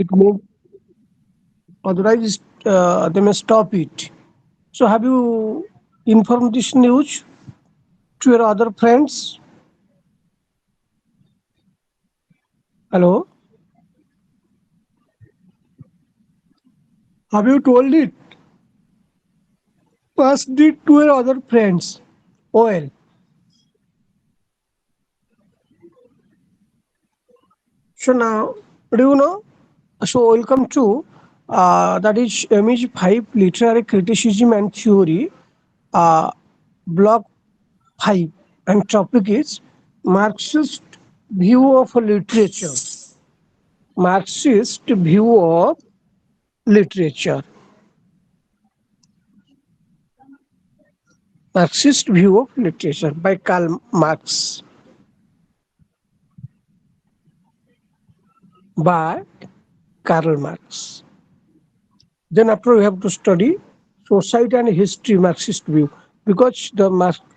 it may otherwise they may stop it. So have you informed this news to your other friends? Hello? Have you told it? Passed it to your other friends? Well, so now, do you know? So welcome to that is MEG-5 literary criticism and theory, uh, block 5, and topic is Marxist view of literature. Marxist view of literature. Marxist view of literature by Karl Marx. By Karl Marx. Then after we have to study society and history Marxist view, because the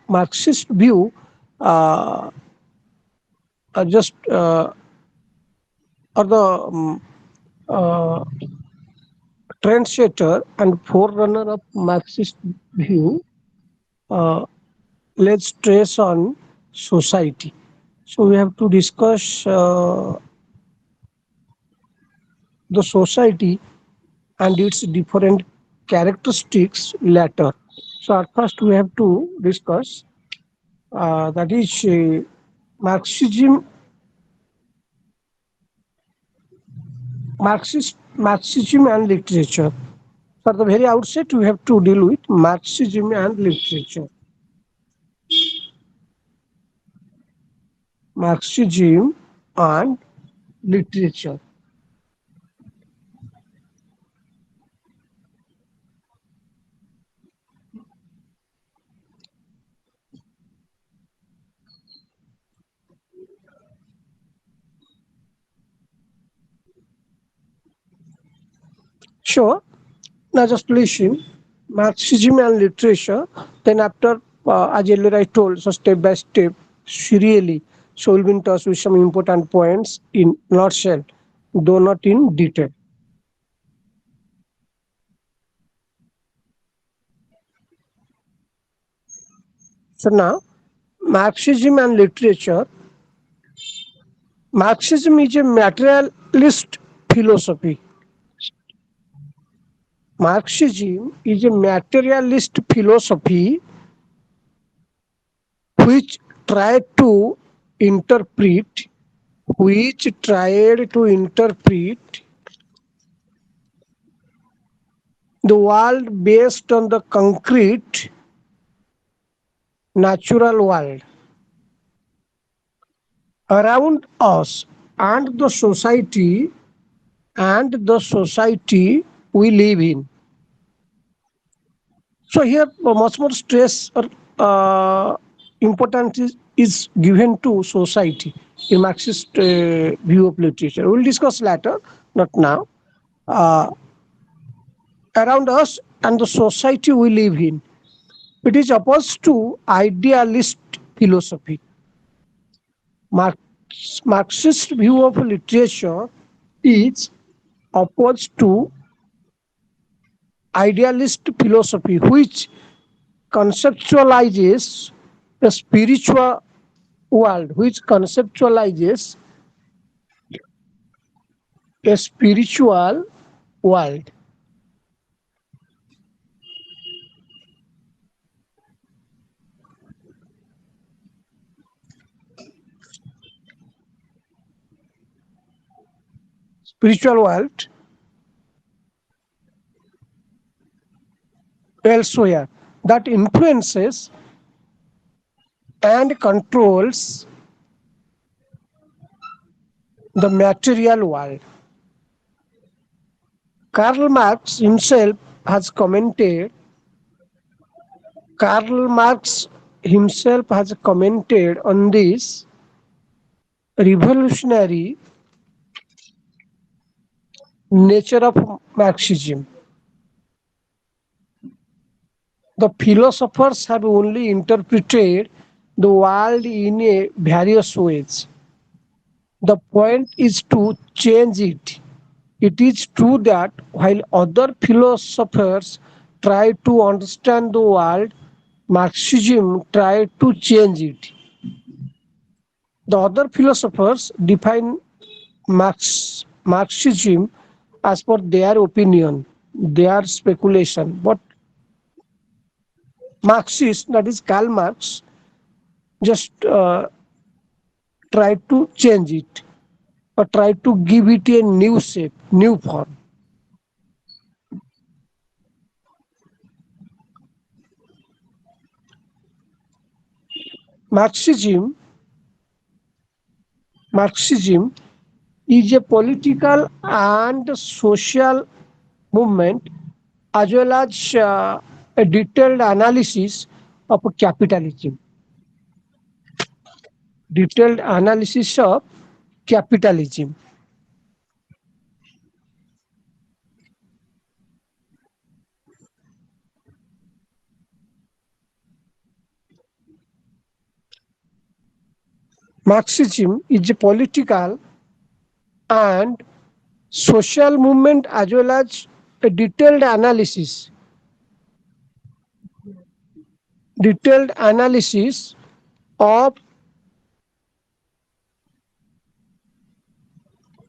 Marxist view uh, are just are the uh, trendsetter and forerunner of Marxist view, uh, lays stress on society. So we have to discuss the society and its different characteristics later. So at first we have to discuss that is Marxism, Marxism and literature. For the very outset, we have to deal with Marxism and literature. Marxism and literature. Sure. Now just listen. Marxism and literature. Then after, as earlier I told, so step by step, serially. So we'll be in touch with some important points in nutshell, though not in detail. So now, Marxism and literature. Marxism is a materialist philosophy. Marxism is a materialist philosophy which tried to interpret which tried to interpret the world based on the concrete natural world around us and the society we live in. So here much more stress or importance is given to society in Marxist view of literature. We'll discuss later, not now. Uh, Around us and the society we live in. It is opposed to idealist philosophy. Marxist view of literature is opposed to idealist philosophy, which conceptualizes a spiritual world, which conceptualizes a spiritual world. Spiritual world elsewhere that influences and controls the material world. Karl Marx himself has commented Karl Marx himself has commented on this revolutionary nature of Marxism. The philosophers have only interpreted the world in a various ways. The point is to change it It is true that while other philosophers try to understand the world, Marxism tried to change it. The other philosophers define Marxism as per their opinion, their speculation. But Marxist, that is Karl Marx, just tried to change it or tried to give it a new shape, new form. Marxism, Marxism is a political and social movement as well as a detailed analysis of capitalism. Detailed analysis of capitalism. Marxism is a political and social movement as well as a detailed analysis of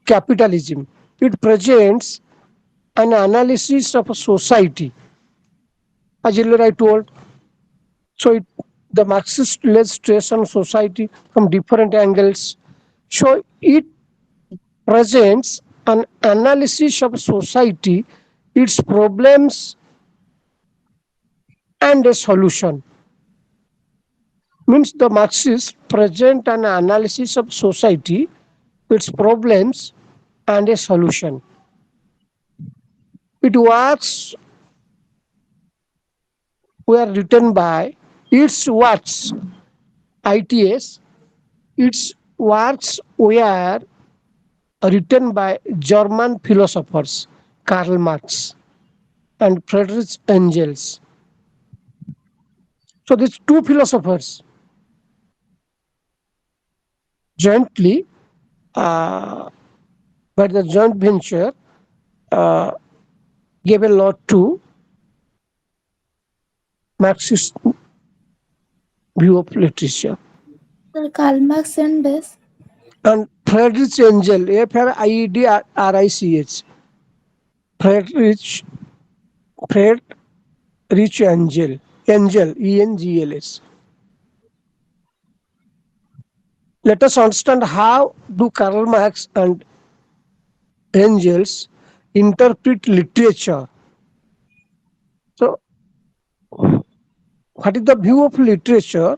capitalism. It presents an analysis of a society, as earlier I told. So the Marxist lays stress on society from different angles. So it presents an analysis of society, its problems, and a solution. Means the Marxists present an analysis of society, its problems, and a solution. Its works were written by its works, ITS, its works were written by German philosophers Karl Marx and Friedrich Engels. So these two philosophers jointly, uh, by the joint venture, uh, gave a lot to Marxist view of literature. Sir, Karl Marx and this. And Friedrich Engels, Friedrich, Friedrich, Friedrich Engels. Let us understand how do Karl Marx and Engels interpret literature. So, what is the view of literature,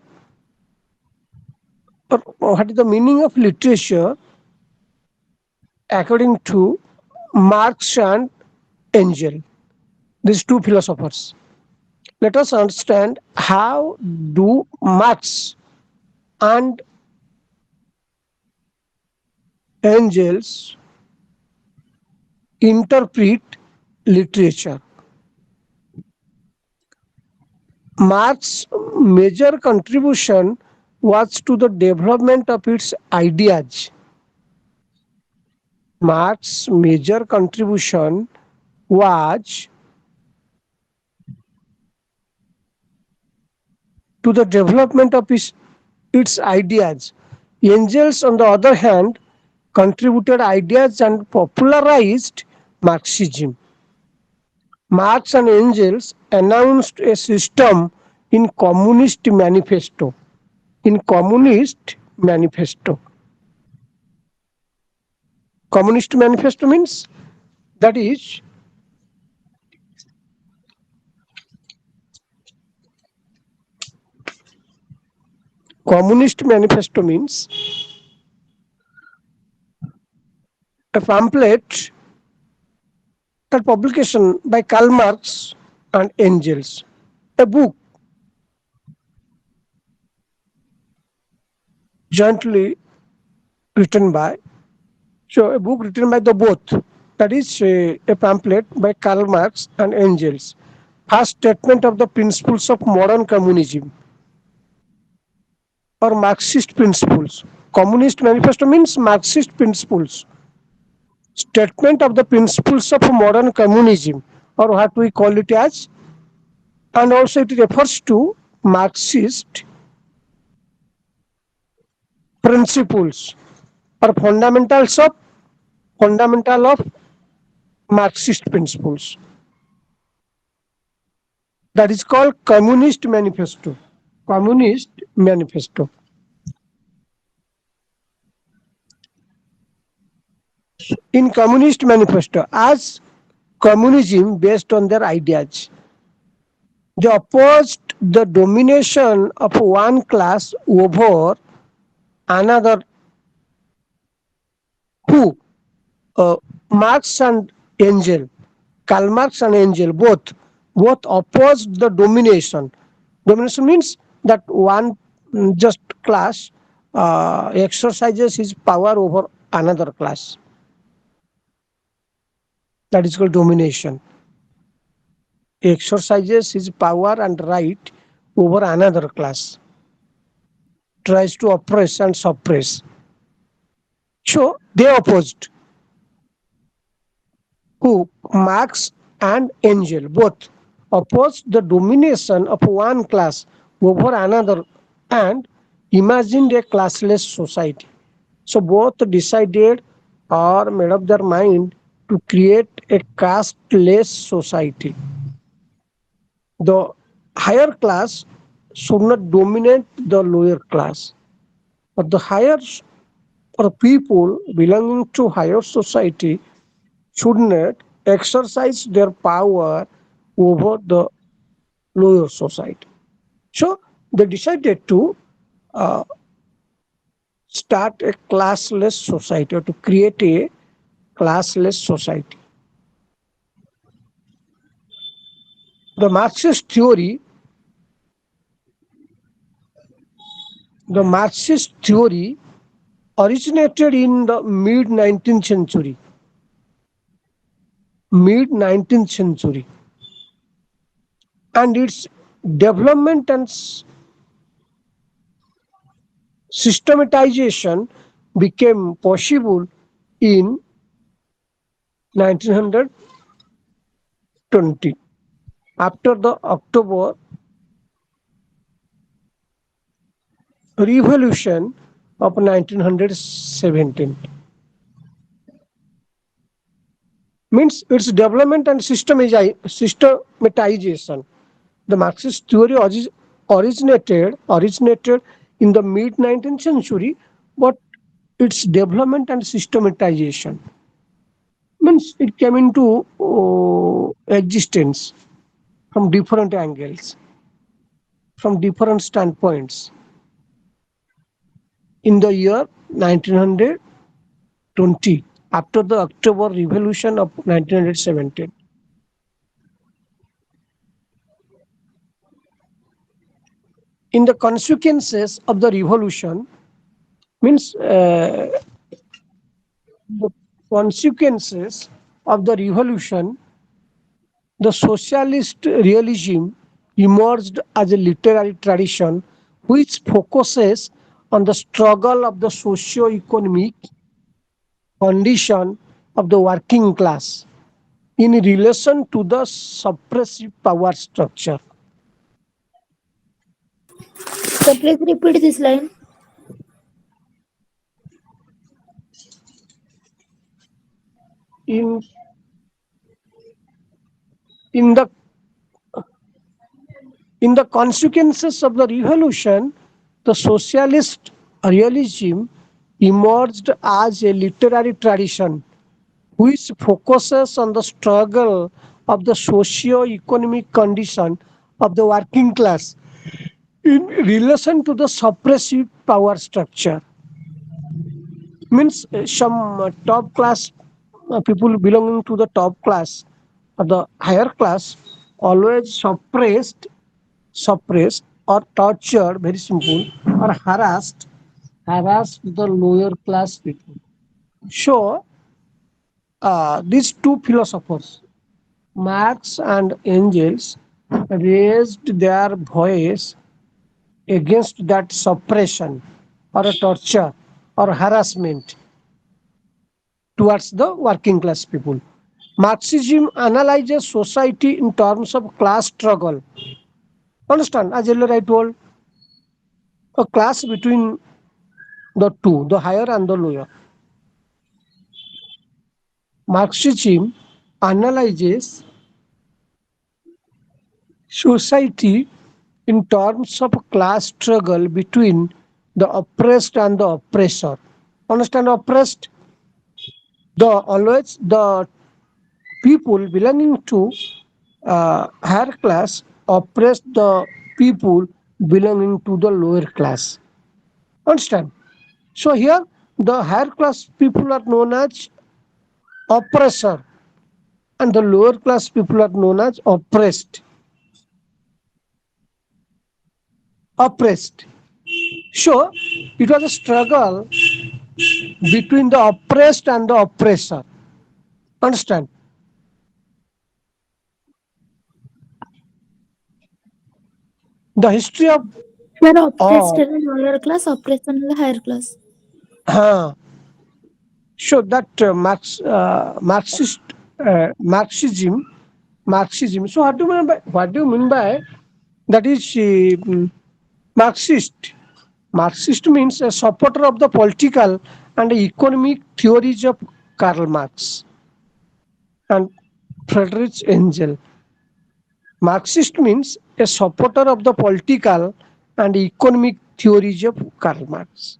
or what is the meaning of literature according to Marx and Engels, these two philosophers? Let us understand how do Marx and Engels interpret literature. Marx's major contribution was to the development of its ideas. Marx's major contribution was to the development of its ideas. Engels, on the other hand, contributed ideas and popularized Marxism. Marx and Engels announced a system in Communist Manifesto. In Communist Manifesto. Communist Manifesto means, that is, Communist Manifesto means a pamphlet, a publication by Karl Marx and Engels, a book jointly written by, so a book written by the both, that is a pamphlet by Karl Marx and Engels, first statement of the principles of modern communism or Marxist principles. Communist Manifesto means Marxist principles. statement of the principles of modern communism, or what we call it as, and also it refers to Marxist principles or fundamental of Marxist principles. That is called Communist Manifesto. Communist Manifesto. In Communist Manifesto, as communism based on their ideas, they opposed the domination of one class over another who uh, Marx and Engel, Karl Marx and Engel, both opposed the domination. Domination means that one just class exercises his power over another class. That is called domination. Exercises his power and right over another class, tries to oppress and suppress. So they opposed who Marx and Engel both opposed the domination of one class over another and imagined a classless society. So both decided or made up their mind to create a casteless society. The higher class should not dominate the lower class, but the higher or people belonging to higher society should not exercise their power over the lower society. So they decided to uh, start a classless society or to create a classless society. The Marxist theory, the Marxist theory originated in the mid 19th century. Mid 19th century, and its development and systematization became possible in 1920 after the October Revolution of 1917. Means its development and systematization. The Marxist theory originated in the mid 19th century, but its development and systematization means it came into existence from different angles, from different standpoints in the year 1920 after the October Revolution of 1917. In the consequences of the revolution, means the consequences of the revolution, the socialist realism emerged as a literary tradition which focuses on the struggle of the socio-economic condition of the working class in relation to the suppressive power structure. So please repeat this line. In, in, the, in the consequences of the revolution, the socialist realism emerged as a literary tradition which focuses on the struggle of the socio-economic condition of the working class in relation to the suppressive power structure. Means some top class people belonging to the top class or the higher class always suppressed or tortured, very simple, or harassed the lower class people. So these two philosophers, Marx and Engels, raised their voice against that suppression or a torture or harassment towards the working class people. Marxism analyzes society in terms of class struggle. Understand? As earlier I told, a class between the two, the higher and the lower. Marxism analyzes society in terms of class struggle between the oppressed and the oppressor. Understand oppressed? The always the people belonging to higher class oppress the people belonging to the lower class. Understand? So here the higher class people are known as oppressor and the lower class people are known as oppressed. Oppressed. So it was a struggle between the oppressed and the oppressor. Understand? The history of Here oppressed all. in the lower class, oppressed in the higher class. Uh, so that Marxism. So what do you mean by that? Is Marxist? Marxist means a supporter of the political and economic theories of Karl Marx and Friedrich Engels. Marxist means a supporter of the political and economic theories of Karl Marx.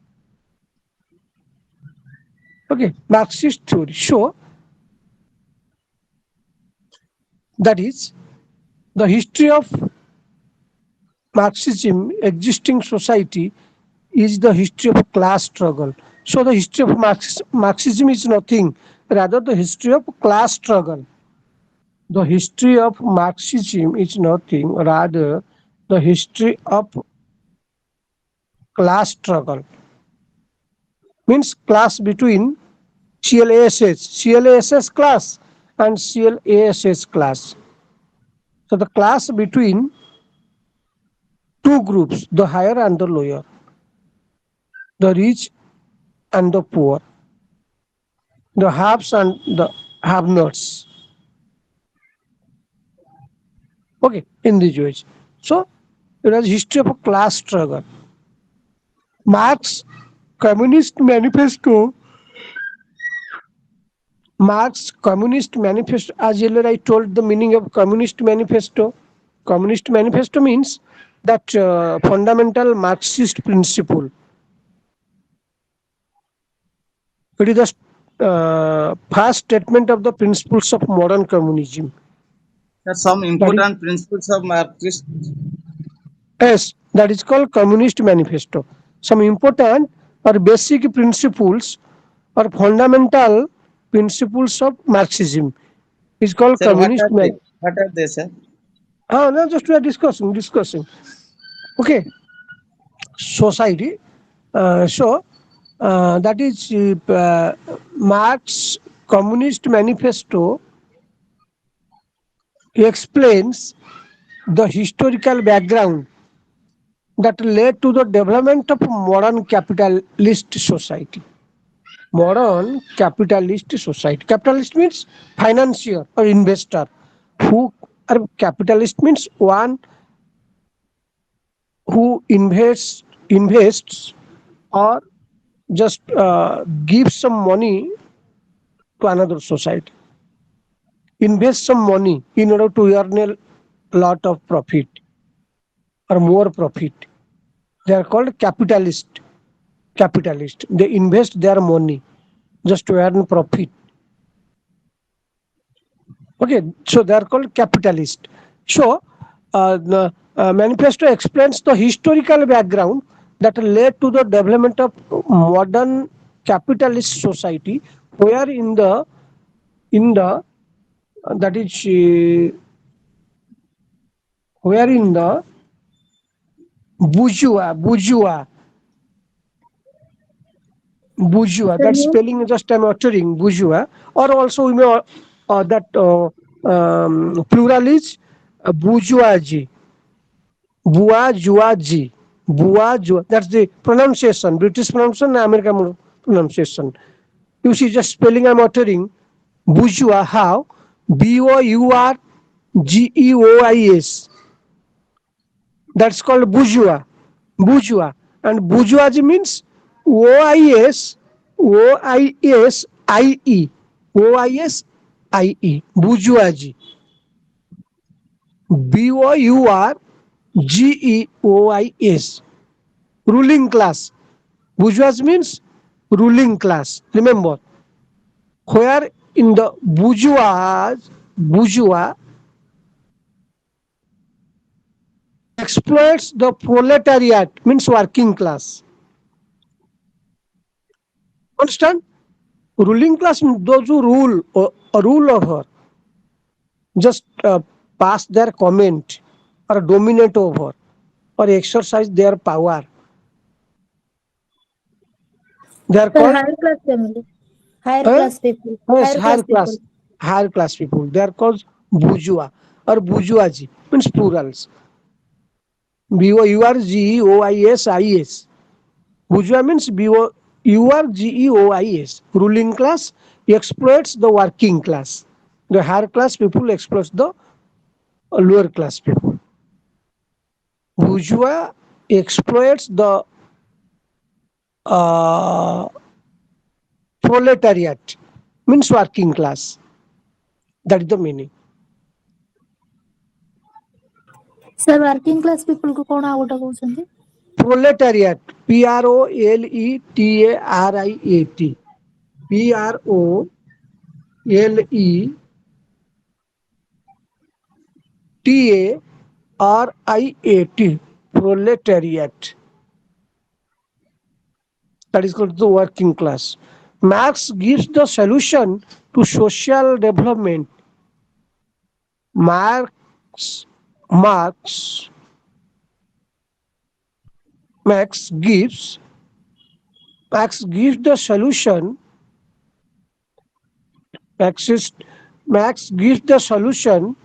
Okay, Marxist theory. So that is the history of Marxism existing society is the history of class struggle. So the history of Marxism is nothing, rather the history of class struggle. The history of Marxism is nothing, rather the history of class struggle. Means class between CLASS class and CLASS class. So the class between two groups, the higher and the lower, the rich and the poor, the haves and the have-nots. Okay, in these ways. So it was history of a class struggle. Marx Communist Manifesto. Marx Communist Manifesto. As earlier I told the meaning of Communist Manifesto. Communist Manifesto means that fundamental Marxist principle. It is the first statement of the principles of modern communism. Some That is, important principles of Marxist. yes, that is called Communist Manifesto. Some important or basic principles or fundamental principles of Marxism is called Sir, what Communist are they? Man. What are they, sir? No, just we are discussing. Okay, society. That is Marx Communist Manifesto explains the historical background that led to the development of modern capitalist society. Modern capitalist society. Capitalist means financier or investor. Who are capitalist means one who invests or just gives some money to another society. Invest some money in order to earn a lot of profit or more profit. They are called capitalist. Capitalist. They invest their money just to earn profit. Okay, so they are called capitalist. So the manifesto explains the historical background that led to the development of modern capitalist society, where in the that is where in the bourgeois, that Can you spelling is just I'm uttering bourgeois, or also we may that plural is bourgeoisie, bourgeoisie, bourgeois. That's the pronunciation, British pronunciation, American pronunciation. You see, just spelling I'm uttering. Bourgeois, how? Bourgeois. That's called bourgeois. Bourgeois. And bourgeoisie means OIS, OISIE. OISIE. Bourgeoisie. BOURGEOIS. Ruling class. Bourgeois means ruling class. Remember, where in the bourgeois exploits the proletariat means working class. Understand? Ruling class means those who rule or rule over, just pass their comment or dominate over or exercise their power. They are Sir, called higher class family. Higher uh, class people. yes, Higher class people. higher class people. They are called bourgeois or bourgeoisie means plurals. BOURGEOISIS. Bourgeois means BOURGEOIS. Ruling class exploits the working class. The higher class people exploits the lower class people. Bourgeois exploits the uh, proletariat means working class. That is the meaning. Sir, working class people को कौन out कहउछन्ती? Proletariat. PROLETARIAT. PROLETARIAT. Proletariat. That is called the working class. Marx gives the solution to social development. Marx, Marx, Marx gives, Marx gives the solution. Marxist, Marx gives the solution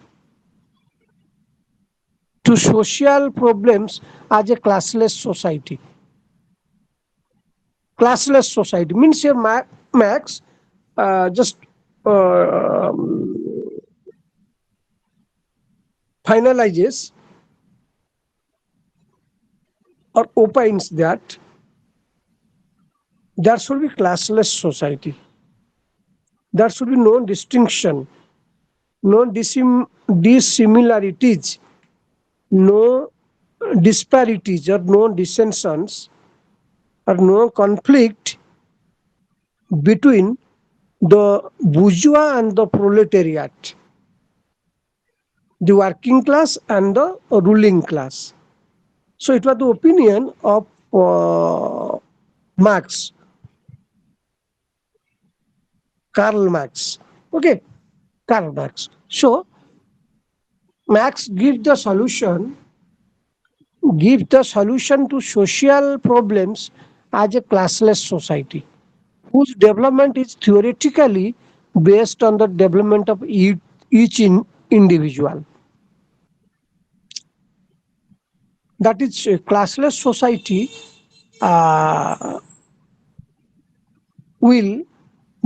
to social problems as a classless society. Classless society means here Marx just uh, finalizes or opines that there should be classless society. There should be no distinction, no dissimilarities, no disparities or no dissensions or no conflict between the bourgeois and the proletariat, the working class and the ruling class. So it was the opinion of Marx, Karl Marx. Okay, Karl Marx. So Marx gives the solution to social problems as a classless society, whose development is theoretically based on the development of each individual. That is, a classless society uh, will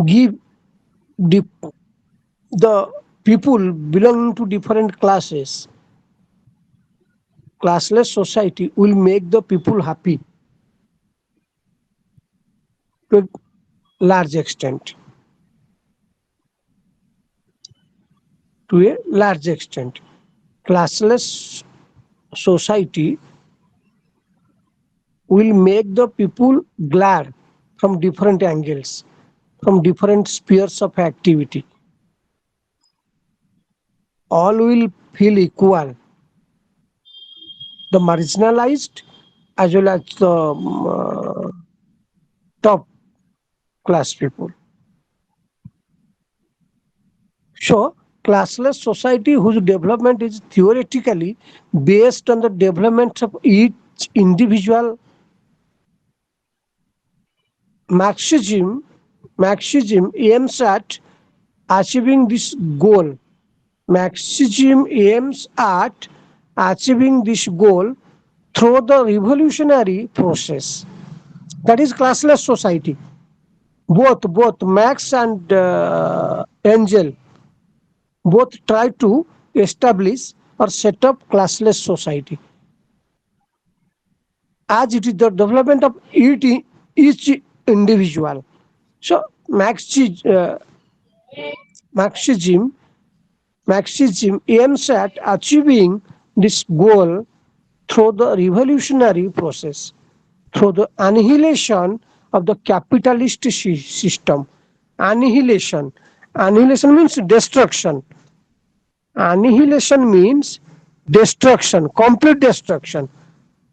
give the people belonging to different classes. Classless society will make the people happy to a large extent. To a large extent, classless society will make the people glad from different angles, from different spheres of activity. All will feel equal. The marginalized as well as the top class people. So, classless society whose development is theoretically based on the development of each individual. Marxism aims at achieving this goal. Marxism aims at achieving this goal through the revolutionary process. That is classless society. Both Max and Angel both try to establish or set up classless society as it is the development of each individual. So Marxism, Marxism aims at achieving this goal through the revolutionary process, through the annihilation of the capitalist system. Annihilation. Annihilation means destruction. Annihilation means destruction, complete destruction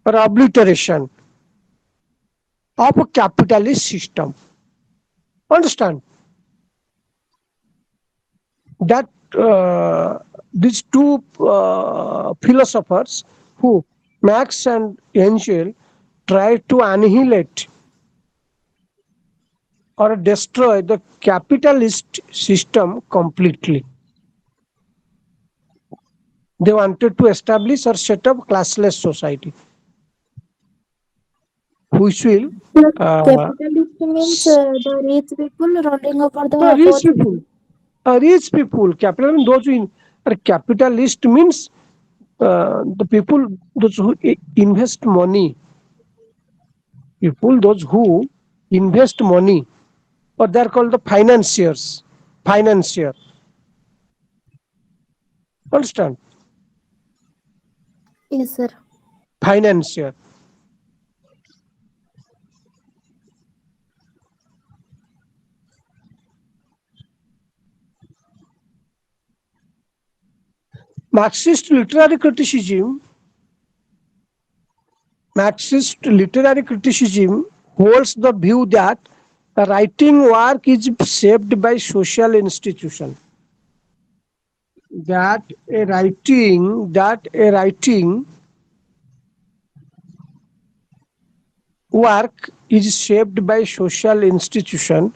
or obliteration of a capitalist system. Understand that these two philosophers, who Marx and Engel, try to annihilate or destroy the capitalist system completely. They wanted to establish or set up classless society, which will The uh, capitalist means s- the rich people ruling over the rich poor people, people. rich people, capital means those who capitalist means the people those who invest money, people those who invest money, or they are called the financiers. Financier, understand? Yes, sir. Financier. Marxist literary criticism Marxist literary criticism holds the view that writing work is shaped by social institution. That a writing work is shaped by social institution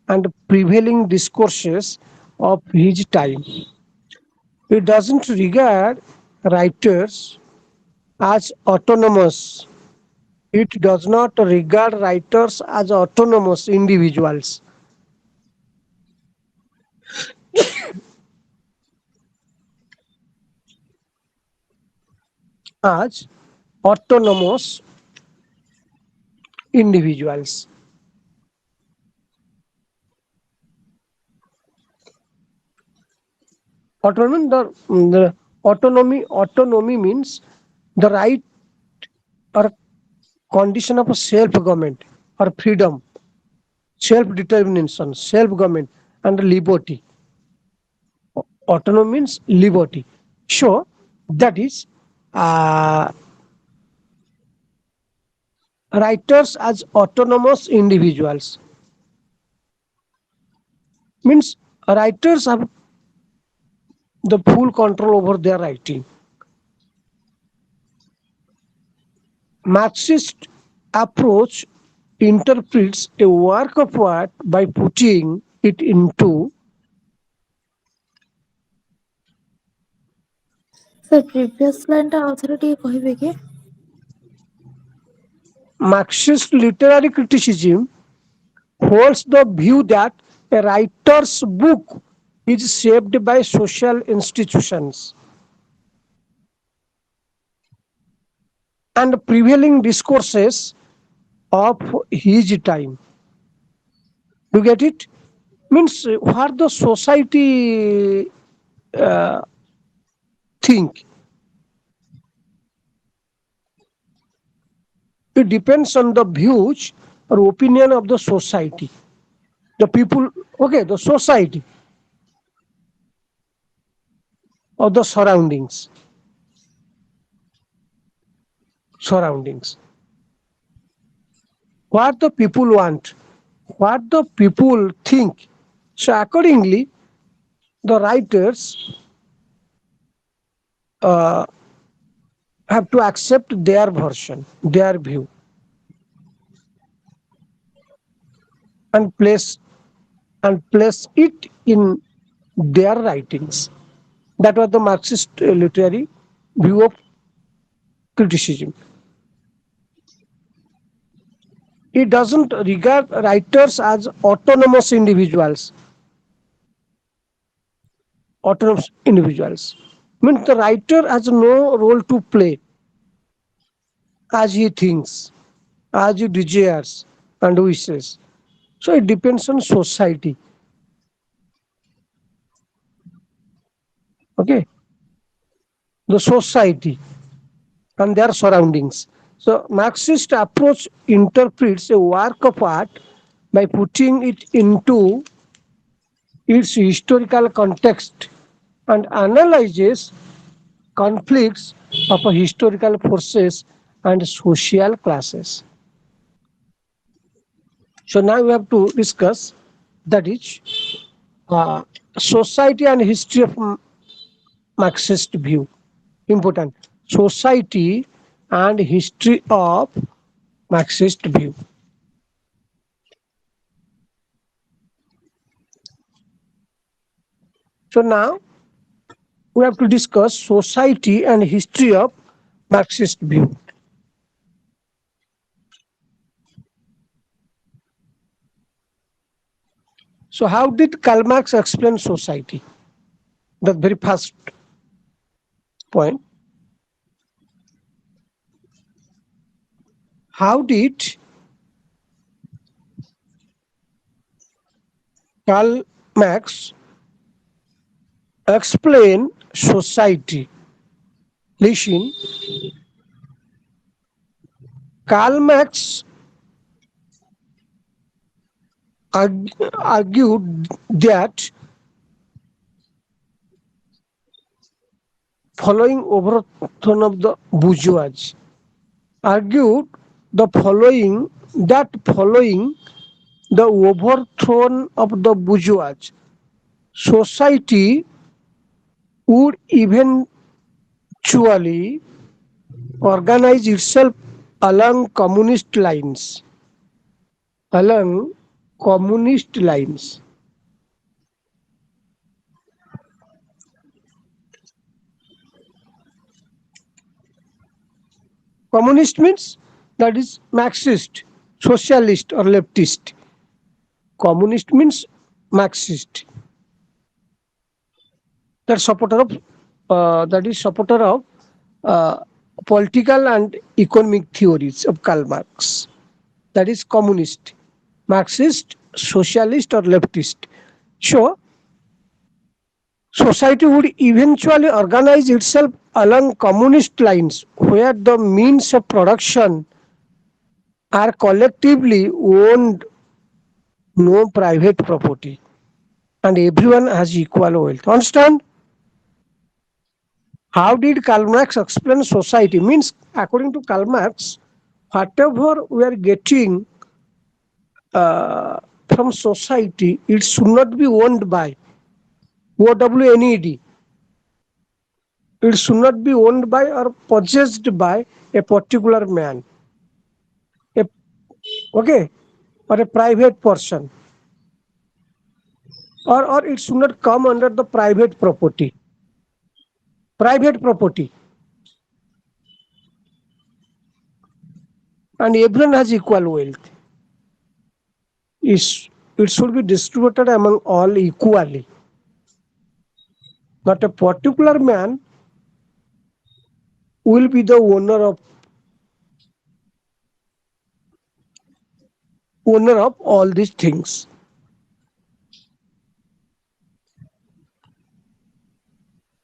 and prevailing discourses of his time. It doesn't regard writers as autonomous. It does not regard writers as autonomous individuals, as autonomous individuals. Autonomy means the right or condition of a self-government or freedom, self-determination, self-government, and liberty. Autonomy means liberty. So that is uh, writers as autonomous individuals means writers have the full control over their writing. Marxist approach interprets a work of art by putting it into Sir, previous line ଟା ଆଉଥରେ ଟିକେ କହିବେ କି? Marxist literary criticism holds the view that a writer's book is shaped by social institutions and prevailing discourses of his time. You get it? Means what the society think. It depends on the views or opinion of the society. The people, okay, the society of the surroundings. What the people want, what the people think. So accordingly, the writers uh, have to accept their version, their view, and place it in their writings. That was the Marxist literary view of criticism. It doesn't regard writers as autonomous individuals. Autonomous individuals means the writer has no role to play as he thinks, as he desires and wishes. So it depends on society. Okay, the society and their surroundings. So Marxist approach interprets a work of art by putting it into its historical context and analyzes conflicts of historical forces and social classes. So now we have to discuss that is uh, society and history of Marxist view. Important. Society and history of Marxist view. So now we have to discuss society and history of Marxist view. So how did Karl Marx explain society? The very first point. How did Karl Marx explain society? Listen, Karl Marx argued that following overthrow of the bourgeoisie, argued the following that following the overthrow of the bourgeoisie, society would eventually organize itself along communist lines. Along communist lines. Communist means that is Marxist, socialist or leftist. Communist means Marxist. That is supporter of uh, political and economic theories of Karl Marx. That is communist, Marxist, socialist or leftist. So society would eventually organize itself along communist lines where the means of production are collectively owned, no private property, and everyone has equal wealth. Understand? How did Karl Marx explain society? Means, according to Karl Marx, whatever we are getting uh, from society, it should not be owned by OWNED. It should not be owned by or possessed by a particular man, a, okay, or a private person, or it should not come under the private property. Private property, and everyone has equal wealth. Is it should be distributed among all equally. Not a particular man will be the owner of all these things.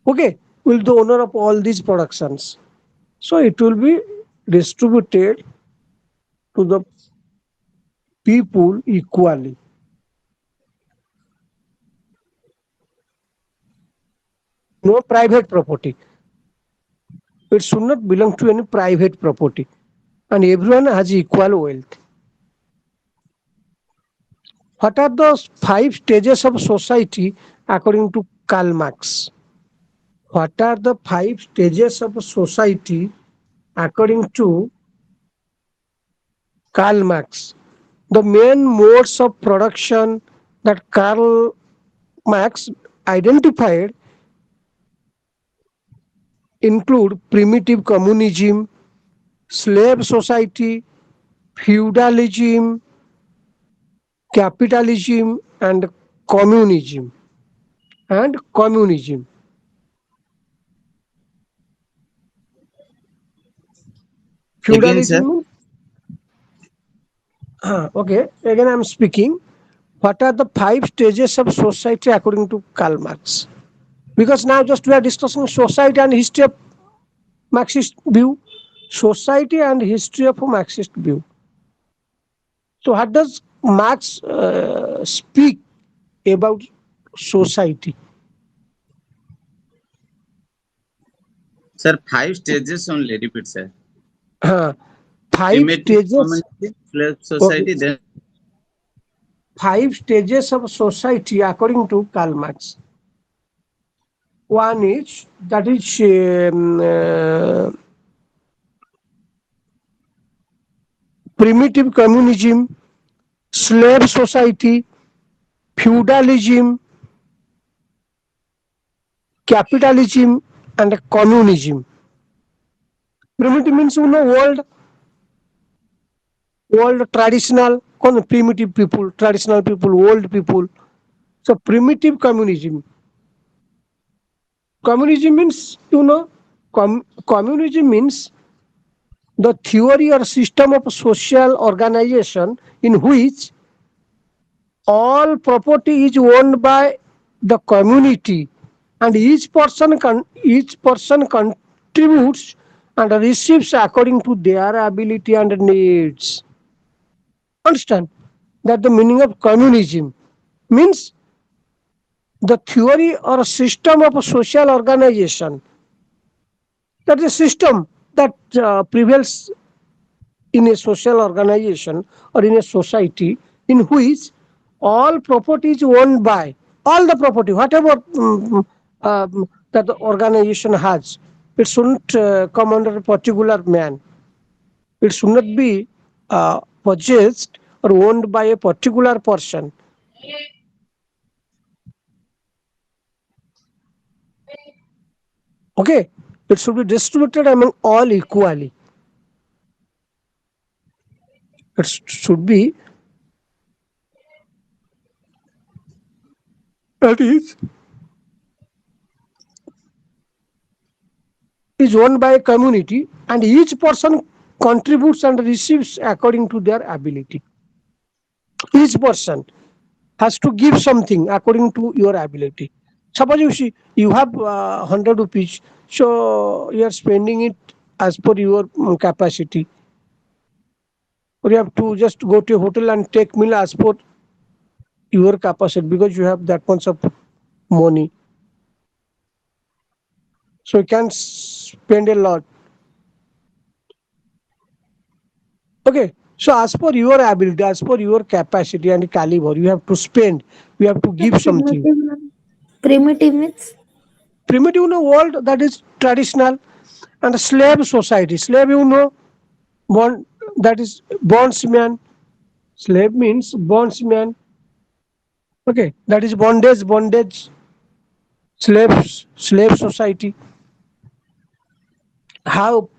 Okay, will the owner of all these productions. So it will be distributed to the people equally. No private property. It should not belong to any private property. And everyone has equal wealth. What are the 5 stages of society according to Karl Marx? What are the 5 stages of society according to Karl Marx? The main modes of production that Karl Marx identified include primitive communism, slave society, feudalism, capitalism, and communism. And communism. Again, sir. Feudalism means, okay, again I'm speaking. What are the five stages of society according to Karl Marx? Because now just we are discussing society and history of Marxist view, society and history of a Marxist view. So what does Marx speak about society? Sir, five stages only. Repeat, sir. Uh, Five Primitive stages. community, slave Okay. society, then Five stages of society according to Karl Marx. One is that is primitive communism, slave society, feudalism, capitalism, and communism. Primitive means world traditional primitive people, traditional people, old people. So primitive communism. Communism means communism means the theory or system of social organization in which all property is owned by the community and each person contributes and receives according to their ability and needs. Understand that the meaning of communism means the theory or system of a social organization, that is a system that prevails in a social organization or in a society in which all property is owned by all the property, whatever that the organization has. It shouldn't come under a particular man. It should not be possessed or owned by a particular person. Okay, it should be distributed among all equally. It should be, that is owned by a community and each person contributes and receives according to their ability. Each person has to give something according to your ability. Suppose you see you have 100 rupees, so you are spending it as per your capacity, or you have to just go to a hotel and take meal as per your capacity because you have that much of money, so you can spend a lot. Okay, so as per your ability, as per your capacity and caliber, you have to spend, you have to Sir, give something. primitive means Primitive world, that is traditional, and slave society. Slave, bond, that is bondsman. Slave means bondsman. Okay, that is bondage. Slave society. How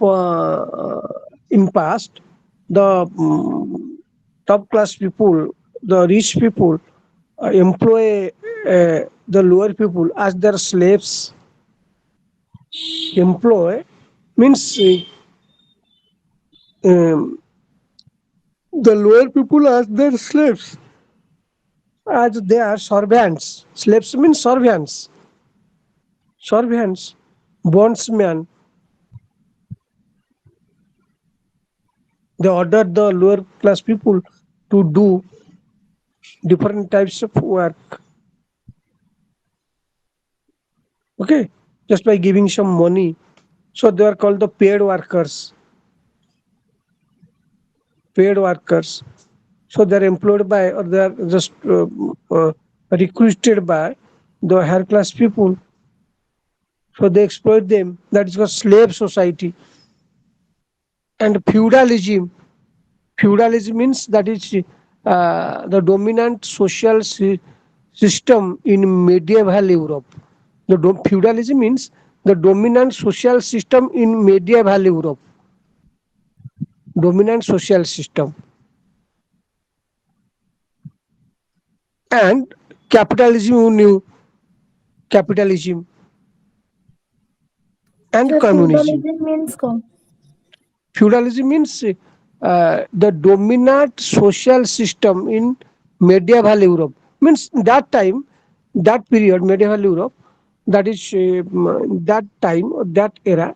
in past the top class people, the rich people employ the lower people as their slaves. Employ means um, the lower people as their slaves, as they are servants. Slaves means servants, bondsmen. They order the lower class people to do different types of work. Okay, just by giving some money. So they are called the paid workers. Paid workers. So they are employed by, or they are just recruited by the higher class people. So they exploit them. That is called slave society. And feudalism. Feudalism means that is the dominant social system in medieval Europe. Feudalism means the dominant social system in medieval Europe. Dominant social system. and capitalism, you knew capitalism and Sir, communism. feudalism means कौन? Feudalism means the dominant social system in medieval Europe. Means that time, that period, medieval Europe, that is that time, that era,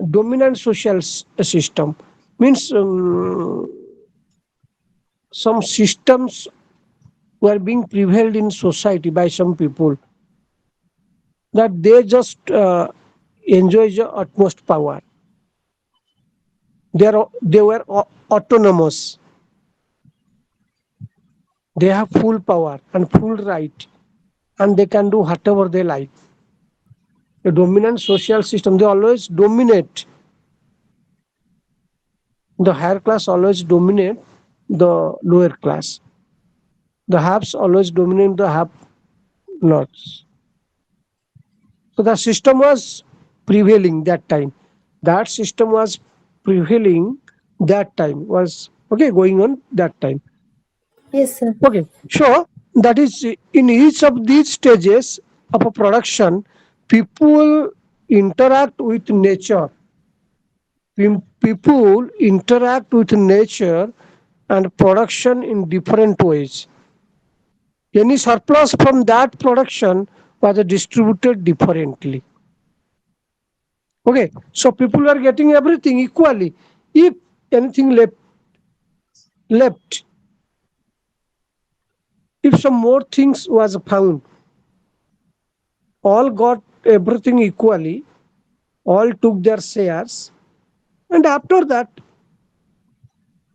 dominant social system means some systems were being prevailed in society by some people that they just enjoy the utmost power. They were autonomous. They have full power and full right, and they can do whatever they like. The dominant social system, they always dominate. The higher class always dominate the lower class. The haves always dominate the have nots. So the system was prevailing that time. That system was prevailing that time, was okay going on that time. Yes, sir. Okay, so that is in each of these stages of a production, people interact with nature. People interact with nature and production in different ways. Any surplus from that production was distributed differently. Okay, so people are getting everything equally. If anything left, if some more things was found, all got everything equally, all took their shares, and after that,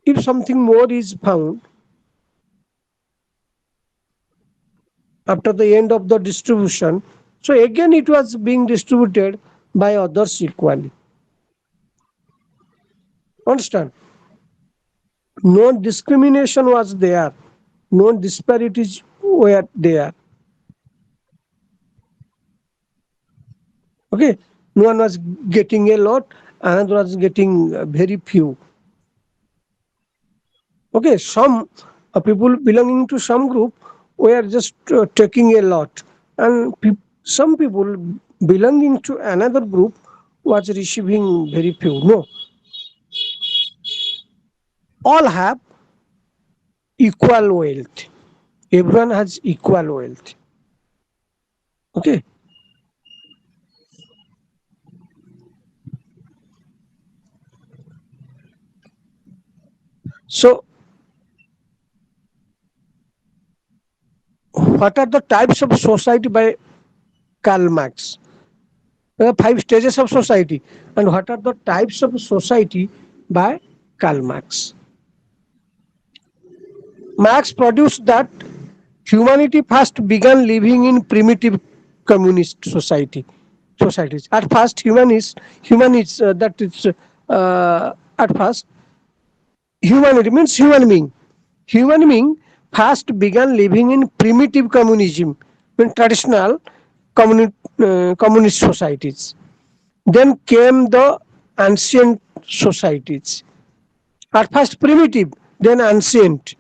if something more is found after the end of the distribution, so again it was being distributed by others equally. Understand? No discrimination was there, no disparities were there. Okay, no one was getting a lot, another was getting very few. Okay, some people belonging to some group were just taking a lot, and some people belonging to another group was receiving very few. No, all have equal wealth. Everyone has equal wealth. Okay, so what are the types of society by Karl Marx? There are 5 stages of society, and what are the types of society by Karl Marx? Marx produced that humanity first began living in primitive communist societies. At first, humanists that is at first humanity means human being. Human being first began living in primitive communism, in traditional communist societies. Then came the ancient societies. At first primitive, then ancient,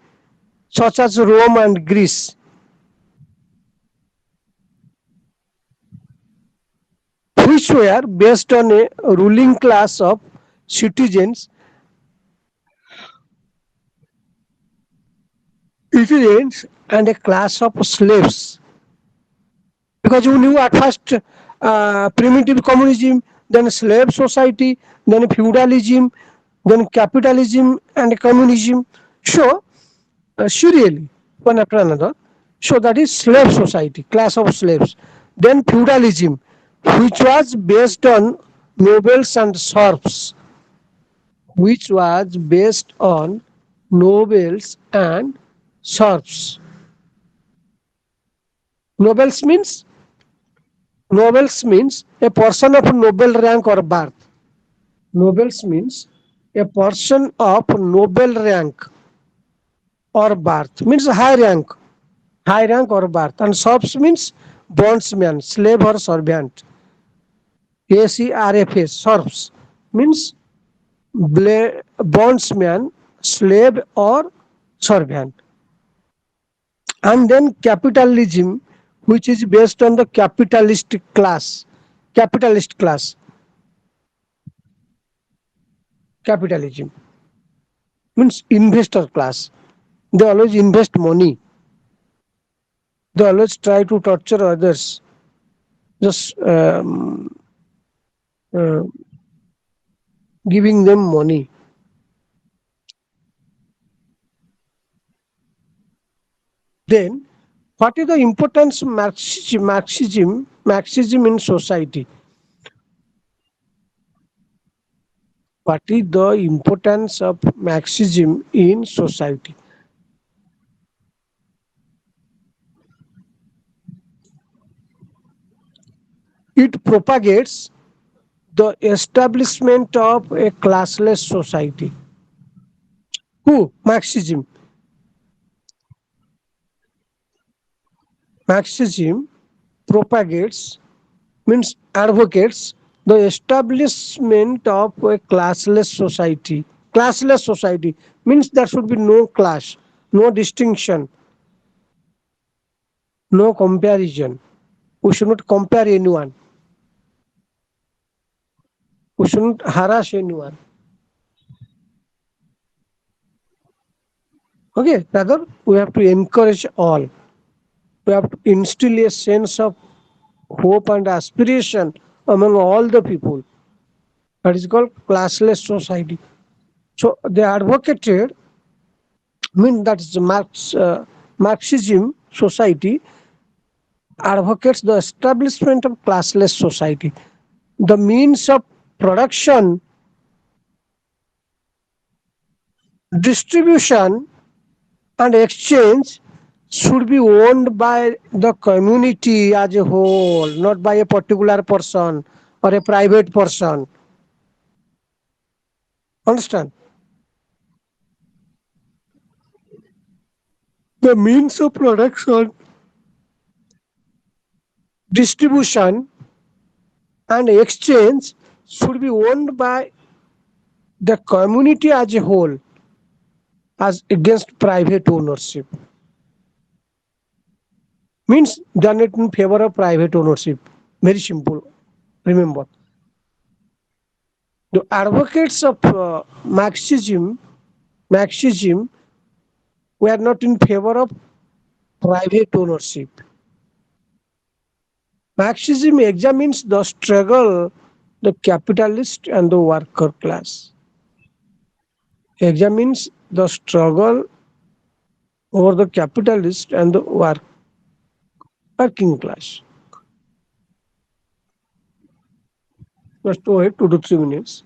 such as Rome and Greece, which were based on a ruling class of citizens, citizens and a class of slaves. Because you knew at first primitive communism, then slave society, then feudalism, then capitalism and communism. So, serially, one after another. So that is slave society, class of slaves. Then feudalism, which was based on nobles and serfs, which was based on nobles and serfs. Nobles means Nobles means a person of noble rank or birth. Nobles means a person of noble rank or birth, means high rank or birth. And serfs means bondsman, slave or servant. ACRFS, serfs means bondsman, slave or servant. and then capitalism, which is based on the capitalist class. Capitalism means investor class. They always invest money. They always try to torture others, just uh, giving them money. Then, what is the importance of Marxism in society? What is the importance of Marxism in society? It propagates the establishment of a classless society. Who? Marxism. Marxism propagates, means advocates, the establishment of a classless society. Classless society means there should be no class, no distinction, no comparison. We should not compare anyone. We shouldn't harass anyone. Okay, rather we have to encourage all. We have to instill a sense of hope and aspiration among all the people. That is called classless society. So they advocated, that is Marxism society advocates the establishment of classless society. The means of production, distribution, and exchange should be owned by the community as a whole, not by a particular person or a private person. Understand? The means of production, distribution, and exchange should be owned by the community as a whole as against private ownership. Means they are not in favor of private ownership. Very simple. Remember, the advocates of Marxism were not in favor of private ownership. Marxism examines the struggle the capitalist and the worker class. Examines the struggle over the capitalist and the working class. Just wait 2 to 3 minutes.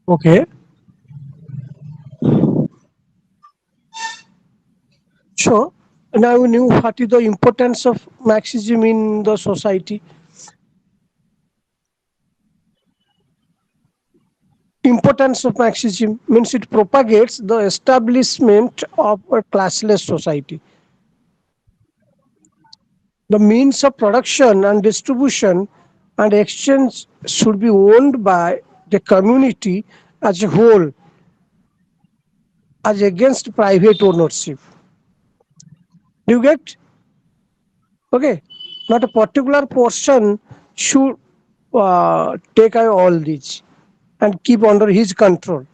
Okay. So now we knew what is the importance of Marxism in the society. Importance of Marxism means it propagates the establishment of a classless society. The means of production and distribution and exchange should be owned by the community as a whole, as against private ownership. Do you get? Okay. Not a particular portion should take away all these and keep under his control.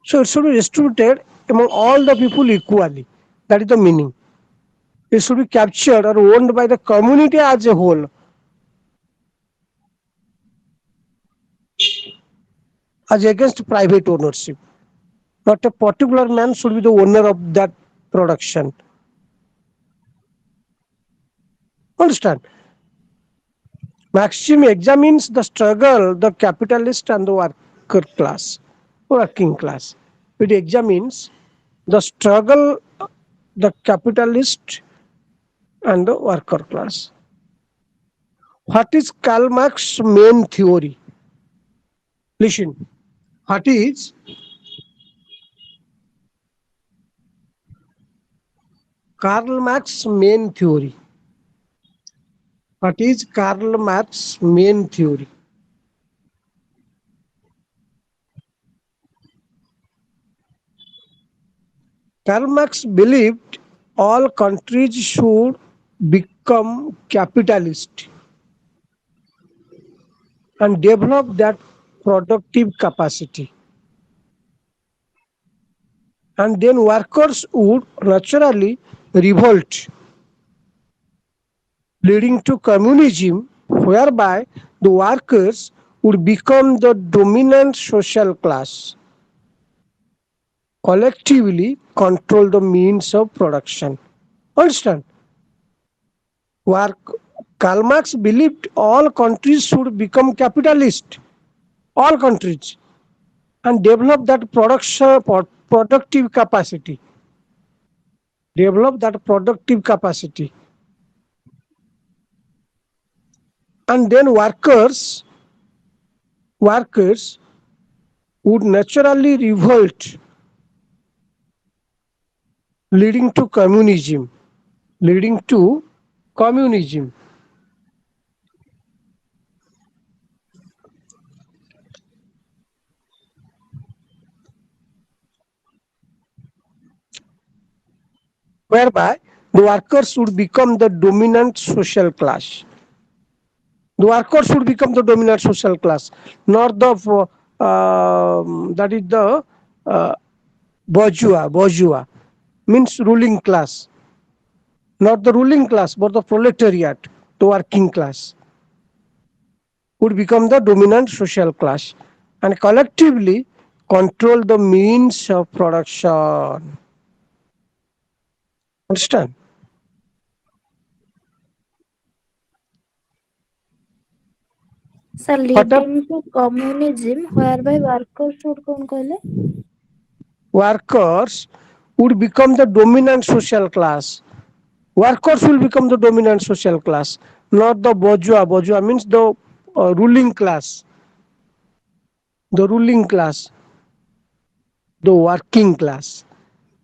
So it should be distributed among all the people equally. That is the meaning. It should be captured or owned by the community as a whole, as against private ownership. Not a particular man should be the owner of that production. Understand? Maxim examines the struggle, the capitalist and the working class. It examines the struggle, the capitalist and the worker class. What is Karl Marx's main theory? Listen. What is Karl Marx's main theory? What is Karl Marx's main theory? Karl Marx believed all countries should become capitalist and develop that productive capacity. And then workers would naturally revolt, leading to communism, whereby the workers would become the dominant social class, collectively control the means of production. Understand? Work, Karl Marx believed all countries should become capitalist, all countries, and develop that productive capacity. Develop that productive capacity. And then workers would naturally revolt, leading to communism. Leading to communism. Whereby the workers would become the dominant social class. The workers would become the dominant social class, not the that is the uh, bourgeois. Bourgeois means ruling class, not the ruling class, but the proletariat, the working class, would become the dominant social class and collectively control the means of production. Understand? Sir, What are leading to communism whereby workers should कौन कहले? workers would become the dominant social class. Workers will become the dominant social class, not the bourgeois. Bourgeois means the ruling class. The ruling class, the working class,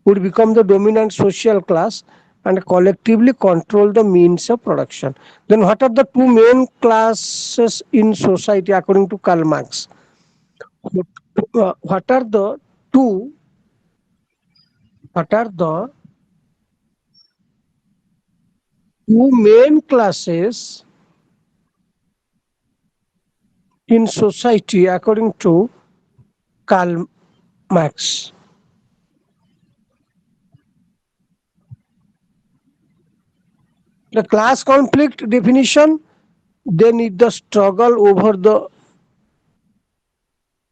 would become the dominant social class and collectively control the means of production. Then, what are the two main classes in society according to Karl Marx? What are the two? What are the two main classes in society according to Karl Marx? The class conflict definition, they need the struggle over the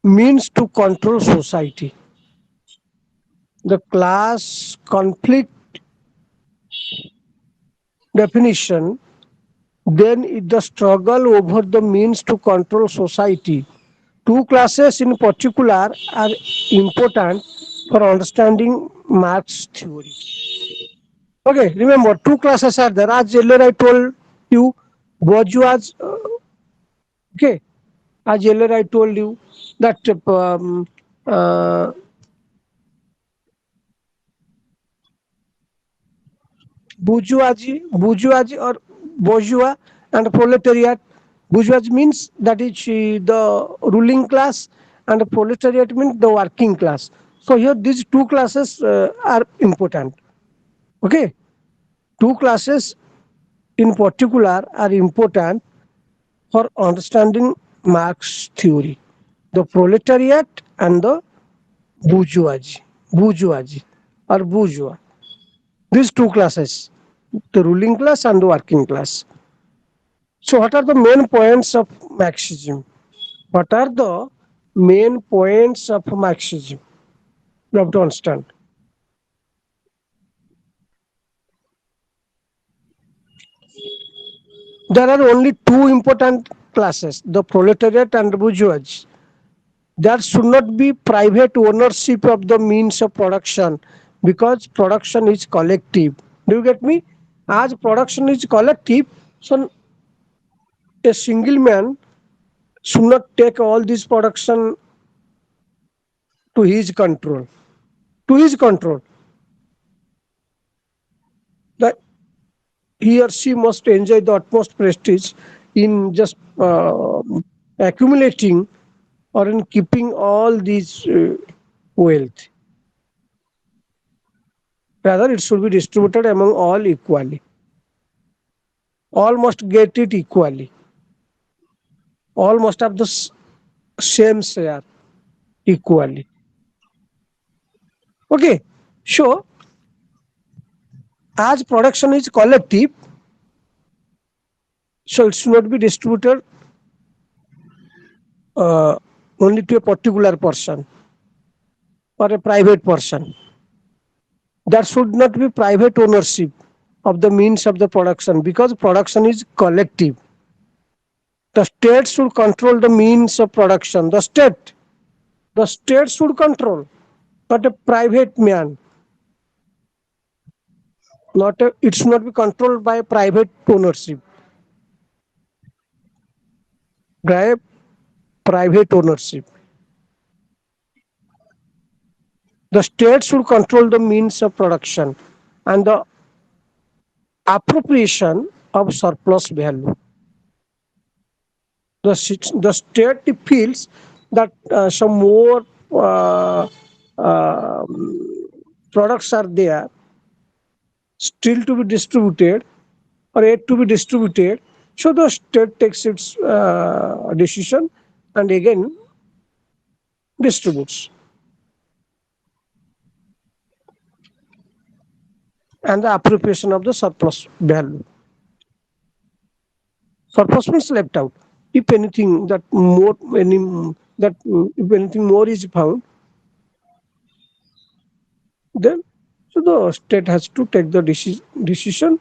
means to control society. The class conflict definition, then is the struggle over the means to control society, Two classes in particular are important for understanding Marx theory. Okay, remember two classes are there. As earlier I told you, bourgeois. Okay, as earlier I told you that uh, bourgeoisie or bourgeois and proletariat. Bourgeoisie means that is the ruling class, and proletariat means the working class. So here these two classes are important. Okay, two classes in particular are important for understanding Marx theory: the proletariat and the bourgeoisie or bourgeois. These two classes, the ruling class and the working class. So, what are the main points of Marxism? What are the main points of Marxism? You have to understand. There are only two important classes, the proletariat and the bourgeoisie. There should not be private ownership of the means of production because production is collective. Do you get me? As production is collective, so a single man should not take all this production to his control. To his control. That he or she must enjoy the utmost prestige in just accumulating or in keeping all these wealth. Rather, it should be distributed among all equally. All must get it equally. All must have the same share equally. Okay, so as production is collective, so it should not be distributed uh, only to a particular person or a private person. There should not be private ownership of the means of the production because production is collective. The state should control the means of production. The state should control, not a private man. Not a, it should not be controlled by private ownership. By private ownership. The state should control the means of production and the appropriation of surplus value. The state feels that some more uh, uh, products are there still to be distributed or yet to be distributed. So the state takes its decision and again distributes. And the appropriation of the surplus value. Surplus means left out. If anything that more any that if anything more is found, then so the state has to take the decision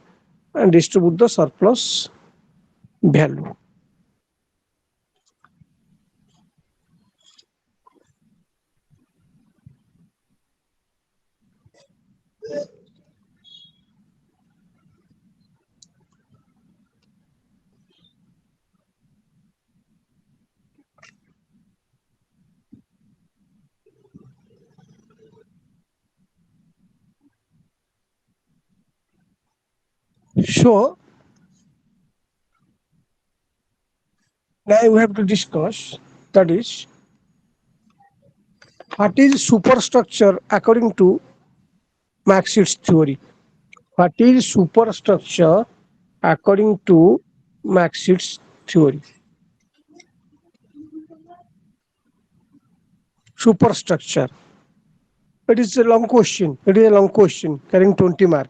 and distribute the surplus value. So now we have to discuss that is what is superstructure according to Marxist theory. What is superstructure according to Marxist theory? Superstructure. It is a long question. It is a long question carrying 20 mark.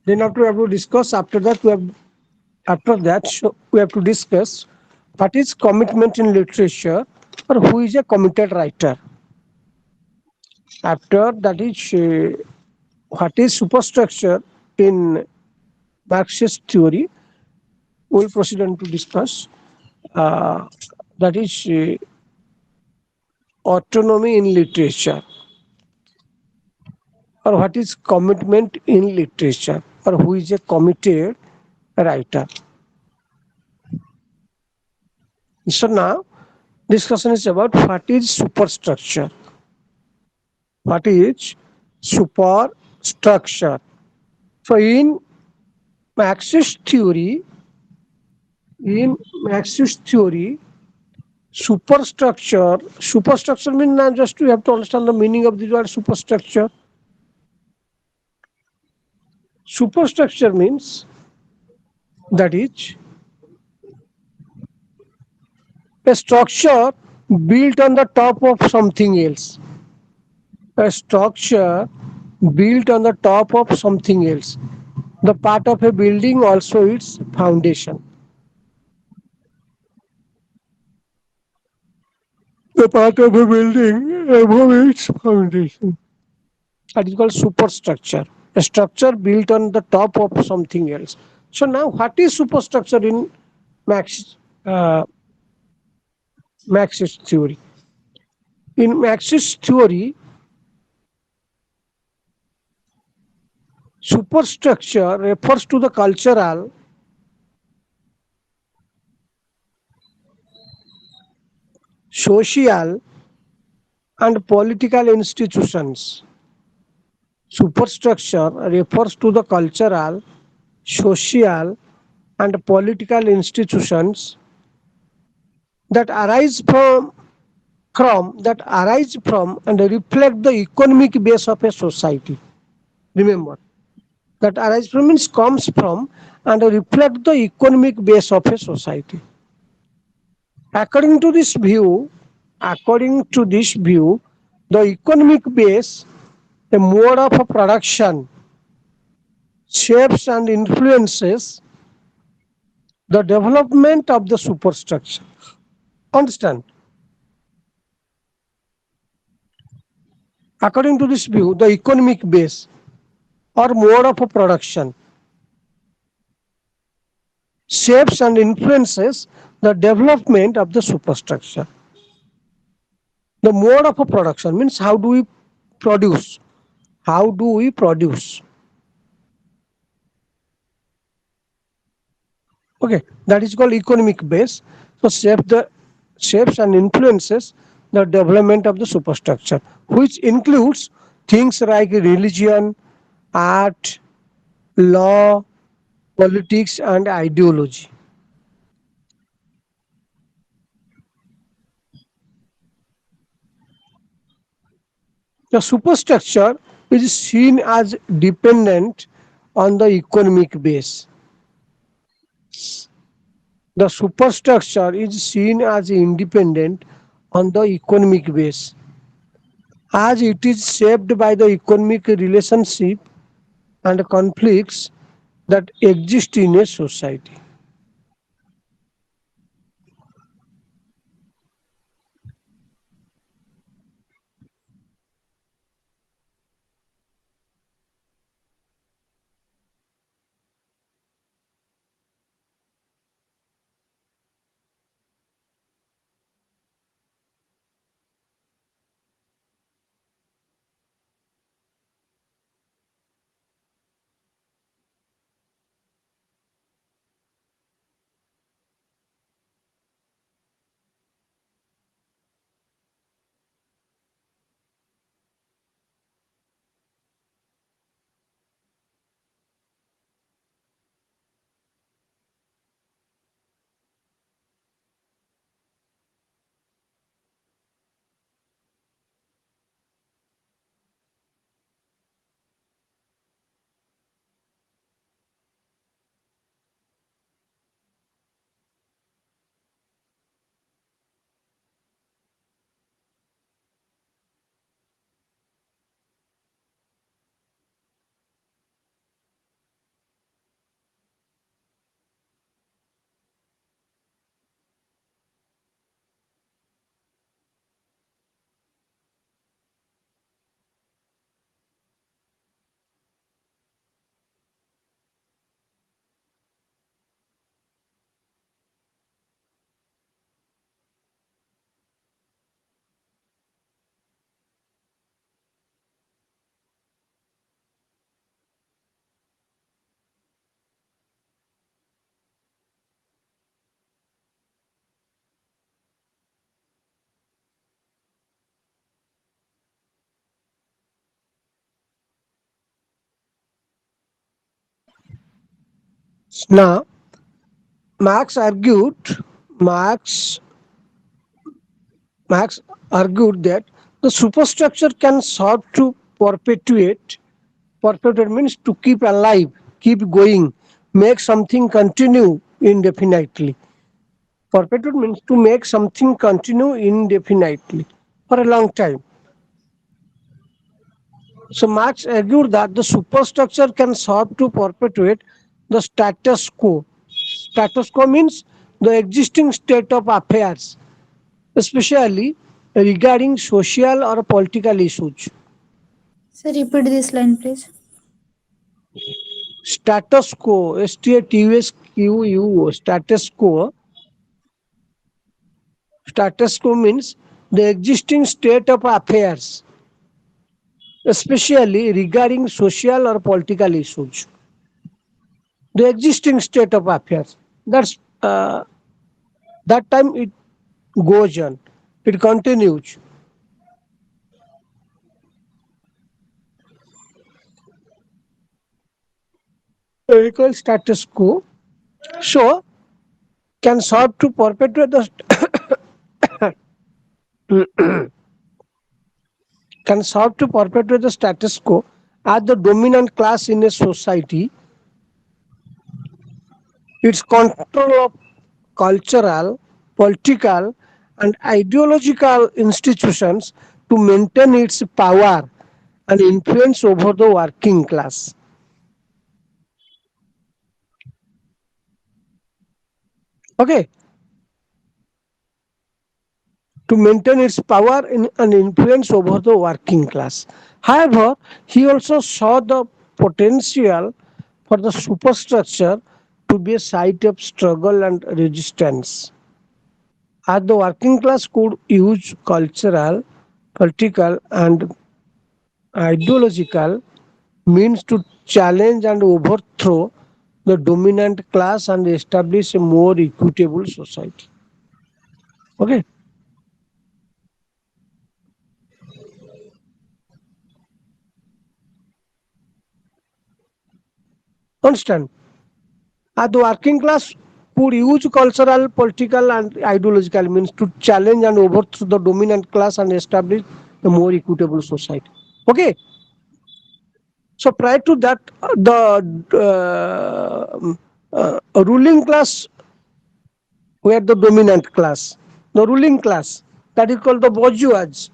Then after we have to discuss. We have to discuss what is commitment in literature or who is a committed writer. After that is what is superstructure in Marxist theory. We will proceed on to discuss uh, that is autonomy in literature or what is commitment in literature or who is a committed writer. So now discussion is about what is superstructure. What is superstructure? So Marxist theory, in Marxist theory, superstructure means not just you have to understand the meaning of the word superstructure. Superstructure means that is a structure built on the top of something else. A structure built on the top of something else. The part of a building also its foundation. The part of a building above its foundation. That is called superstructure. A structure built on the top of something else. So now what is superstructure in Marx, uh, Marxist theory? In Marxist theory, superstructure refers to the cultural, social, and political institutions. Superstructure refers to the cultural, social, and political institutions that arise from and reflect the economic base of a society. Remember, that arise from means comes from and reflect the economic base of a society. According to this view, according to this view, the economic base, a mode of production, shapes and influences the development of the superstructure. Understand? According to this view, the economic base or mode of production shapes and influences the development of the superstructure. The mode of production means how do we produce? How do we produce? Okay, that is called economic base. So shapes and influences the development of the superstructure, which includes things like religion, art, law, politics, and ideology. The superstructure is seen as dependent on the economic base. The superstructure is seen as independent on the economic base, as it is shaped by the economic relationship and conflicts that exist in a society. Now, Marx argued, Marx, Marx argued that the superstructure can serve to perpetuate means to keep alive, keep going, make something continue indefinitely. Perpetuate means to make something continue indefinitely for a long time. So Marx argued that the superstructure can serve to perpetuate the status quo. Status quo means the existing state of affairs, especially regarding social or political issues. Sir, repeat this line, please. Status quo, STATUSQUO, status quo means the existing state of affairs, especially regarding social or political issues. The existing state of affairs. That's that time it goes on, it continues. Historical status quo so can serve to perpetuate the can serve to perpetuate the status quo as the dominant class in a society. Its control of cultural, political, and ideological institutions to maintain its power and influence over the working class. Okay, to maintain its power and influence over the working class. However, he also saw the potential for the superstructure to be a site of struggle and resistance. As the working class could use cultural, political, and ideological means to challenge and overthrow the dominant class and establish a more equitable society. Okay, understand? The working class could use cultural, political, and ideological means to challenge and overthrow the dominant class and establish a more equitable society. Okay, so prior to that, the ruling class were the dominant class. The ruling class that is called the bourgeois,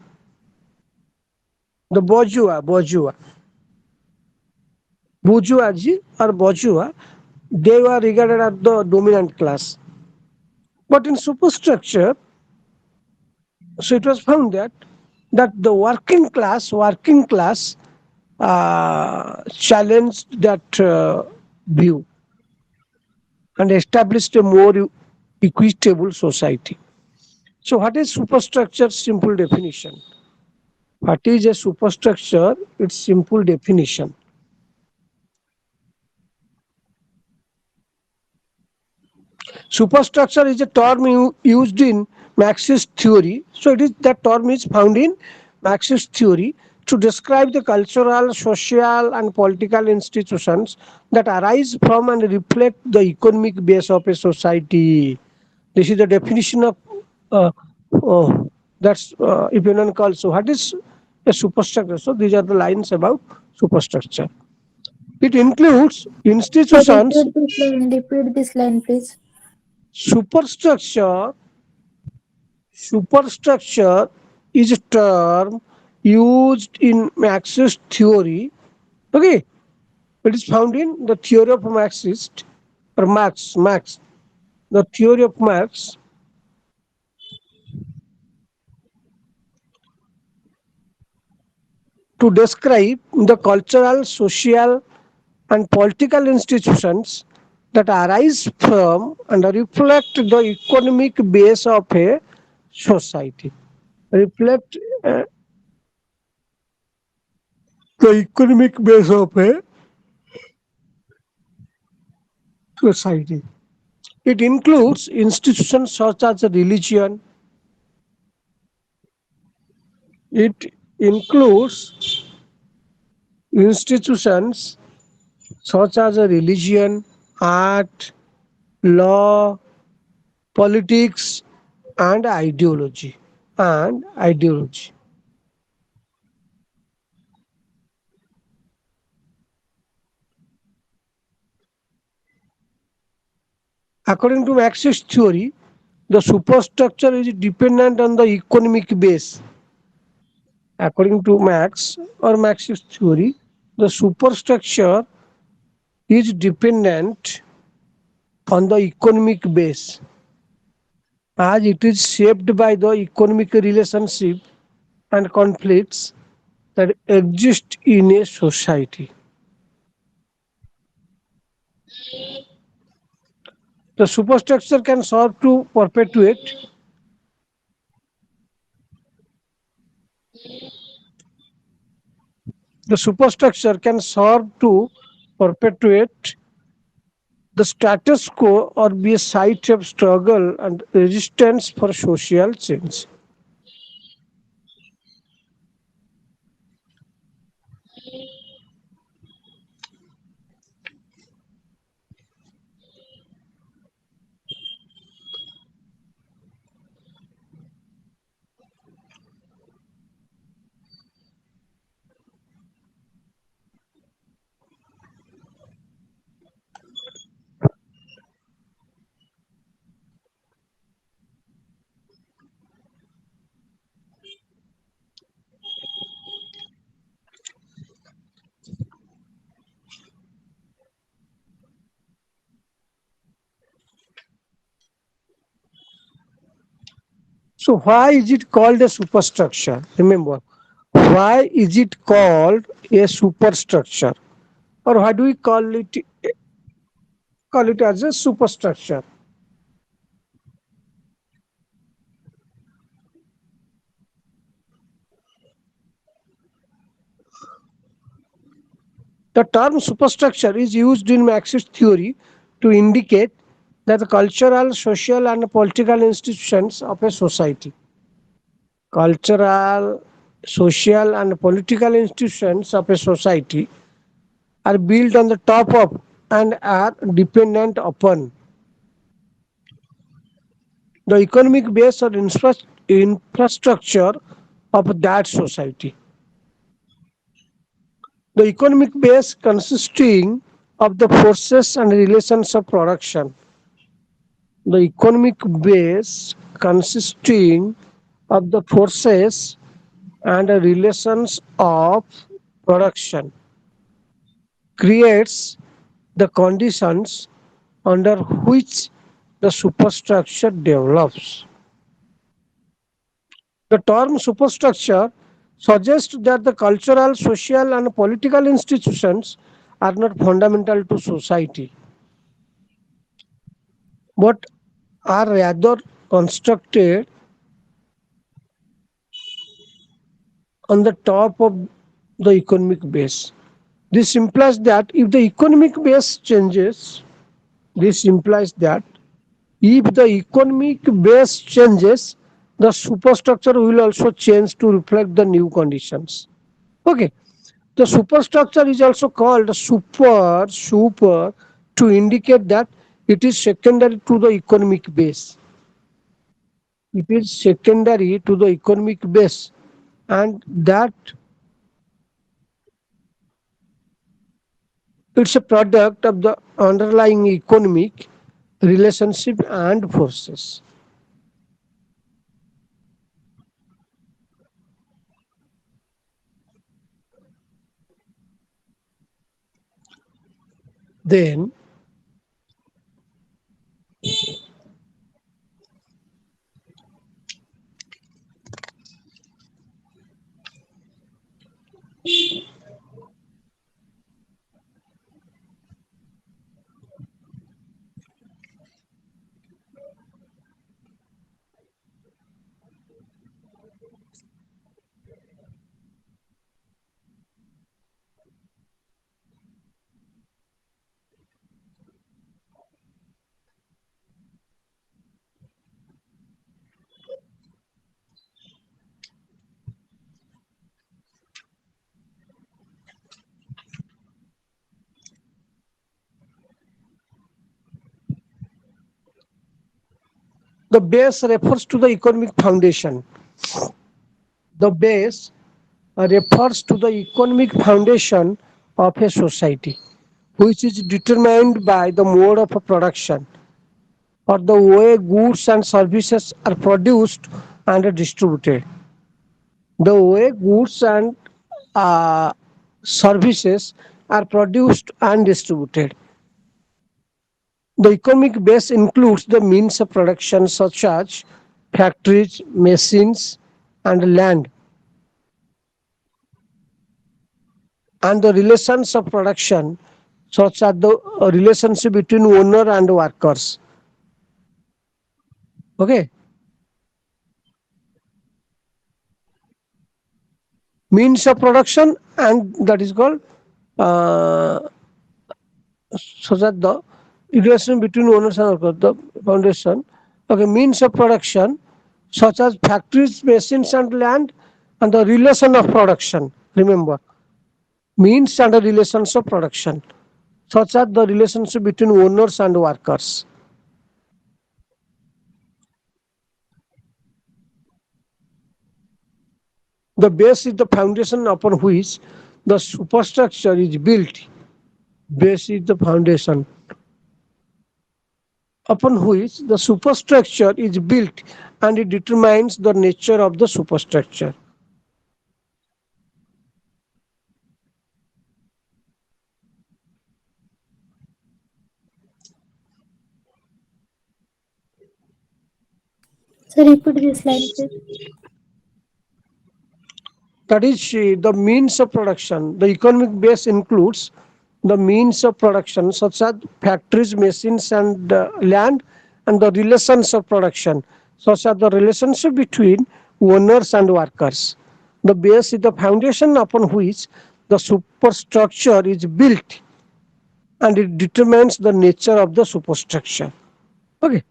bourgeoisie or bourgeois, they were regarded as the dominant class. But in superstructure, so it was found that the working class challenged that view and established a more equitable society. So what is superstructure? Simple definition. What is a superstructure? Its simple definition. Superstructure is a term used in Marxist theory. So it is that term is found in Marxist theory to describe the cultural, social, and political institutions that arise from and reflect the economic base of a society. This is the definition of that's if anyone calls. So what is a superstructure? So these are the lines about superstructure. It includes Sir, institutions. repeat this line. Repeat this line, please. Superstructure Superstructure is a term used in Marxist theory. Okay, it is found in the theory of Marxist or Marx. The theory of Marx to describe the cultural, social, and political institutions that arise from and reflect the economic base of a society. Reflect the economic base of a society. It includes institutions such as religion. It includes institutions such as a religion, art, law, politics, and ideology. And ideology. According to Marxist theory, the superstructure is dependent on the economic base. According to Marxist theory, the superstructure is dependent on the economic base as it is shaped by the economic relationship and conflicts that exist in a society. The superstructure can serve to perpetuate the superstructure can serve to perpetuate the status quo or be a site of struggle and resistance for social change. So why is it called a superstructure? Remember, why is it called a superstructure? Or why do we call it as a superstructure? The term superstructure is used in Marxist theory to indicate that the cultural, social, and political institutions of a society, cultural, social, and political institutions of a society are built on the top of and are dependent upon the economic base or infrastructure of that society. The economic base consisting of the forces and relations of production. The economic base consisting of the forces and the relations of production creates the conditions under which the superstructure develops. The term superstructure suggests that the cultural, social, and political institutions are not fundamental to society, but are rather constructed on the top of the economic base. This implies that if the economic base changes, this implies that if the economic base changes, the superstructure will also change to reflect the new conditions. Okay. The superstructure is also called super to indicate that it is secondary to the economic base. It is secondary to the economic base, and that it's a product of the underlying economic relationship and forces. Then The base refers to the economic foundation. The base refers to the economic foundation of a society, which is determined by the mode of production or the way goods and services are produced and distributed. The way goods and uh, services are produced and distributed. The economic base includes the means of production such as factories, machines, and land, and the relations of production such as the relationship between owner and workers. Okay, means of production, and that is called uh, such as the relation between owners and workers, the foundation. Okay, means of production such as factories, machines, and land, and the relation of production. Remember, means and the relations of production, such as the relationship between owners and workers. The base is the foundation upon which the superstructure is built. Base is the foundation upon which the superstructure is built, and it determines the nature of the superstructure. Sir, repeat this line, please. That is the means of production. The economic base includes the means of production such as factories, machines, and land, and the relations of production such as the relationship between owners and workers. The base is the foundation upon which the superstructure is built, and it determines the nature of the superstructure. Okay.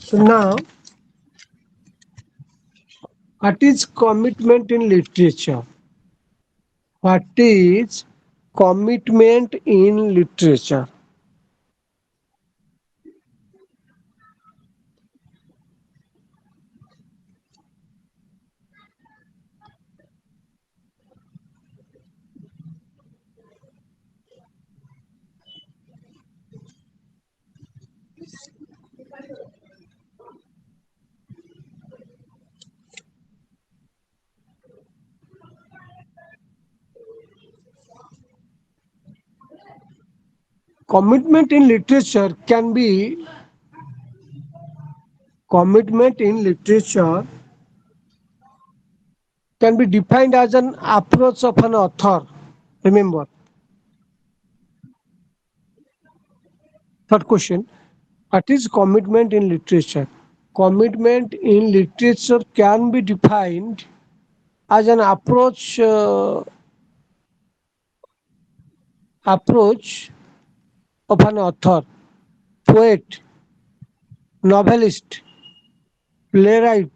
So now, what is commitment in literature? What is commitment in literature? Commitment in literature can be commitment in literature can be defined as an approach of an author. Remember, third question, what is commitment in literature? Commitment in literature can be defined as an approach of an author, poet, novelist, playwright,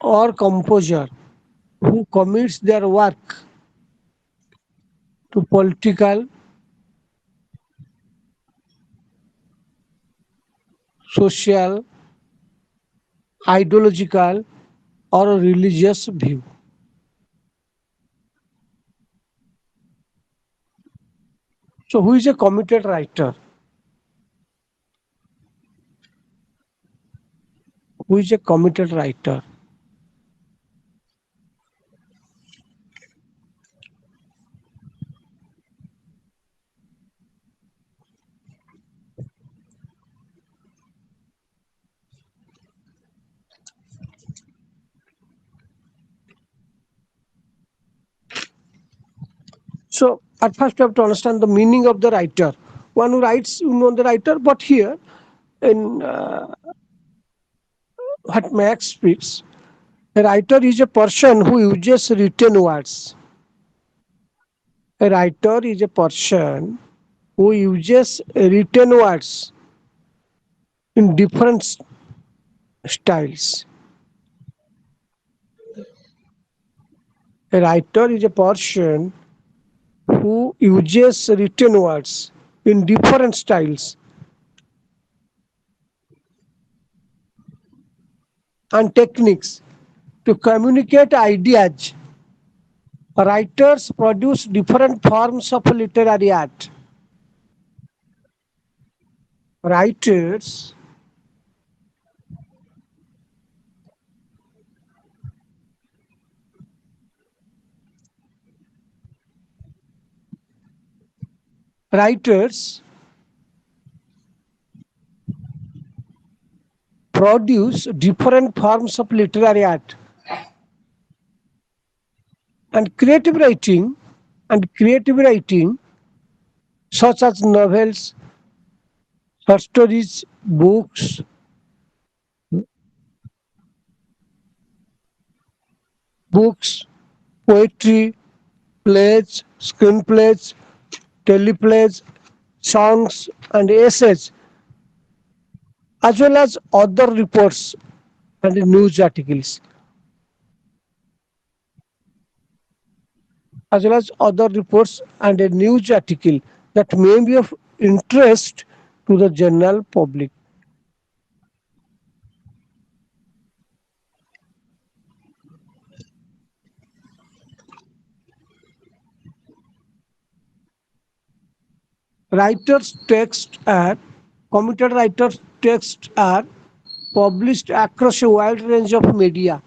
or composer who commits their work to political, social, ideological, or a religious view. So, who is a committed writer? Who is a committed writer? So at first you have to understand the meaning of the writer. One who writes, you know the writer, but here in what Max speaks, a writer is a person who uses written words. A writer is a person who uses written words in different styles. A writer is a person who uses written words in different styles and techniques to communicate ideas. Writers produce different forms of literary art. Writers writers produce different forms of literary art and creative writing such as novels, short stories, books, poetry, plays, screenplays, teleplays, songs, and essays, as well as other reports and news articles, as well as other reports and a news article that may be of interest to the general public. Writers' texts are committed writers' texts are published across a wide range of media.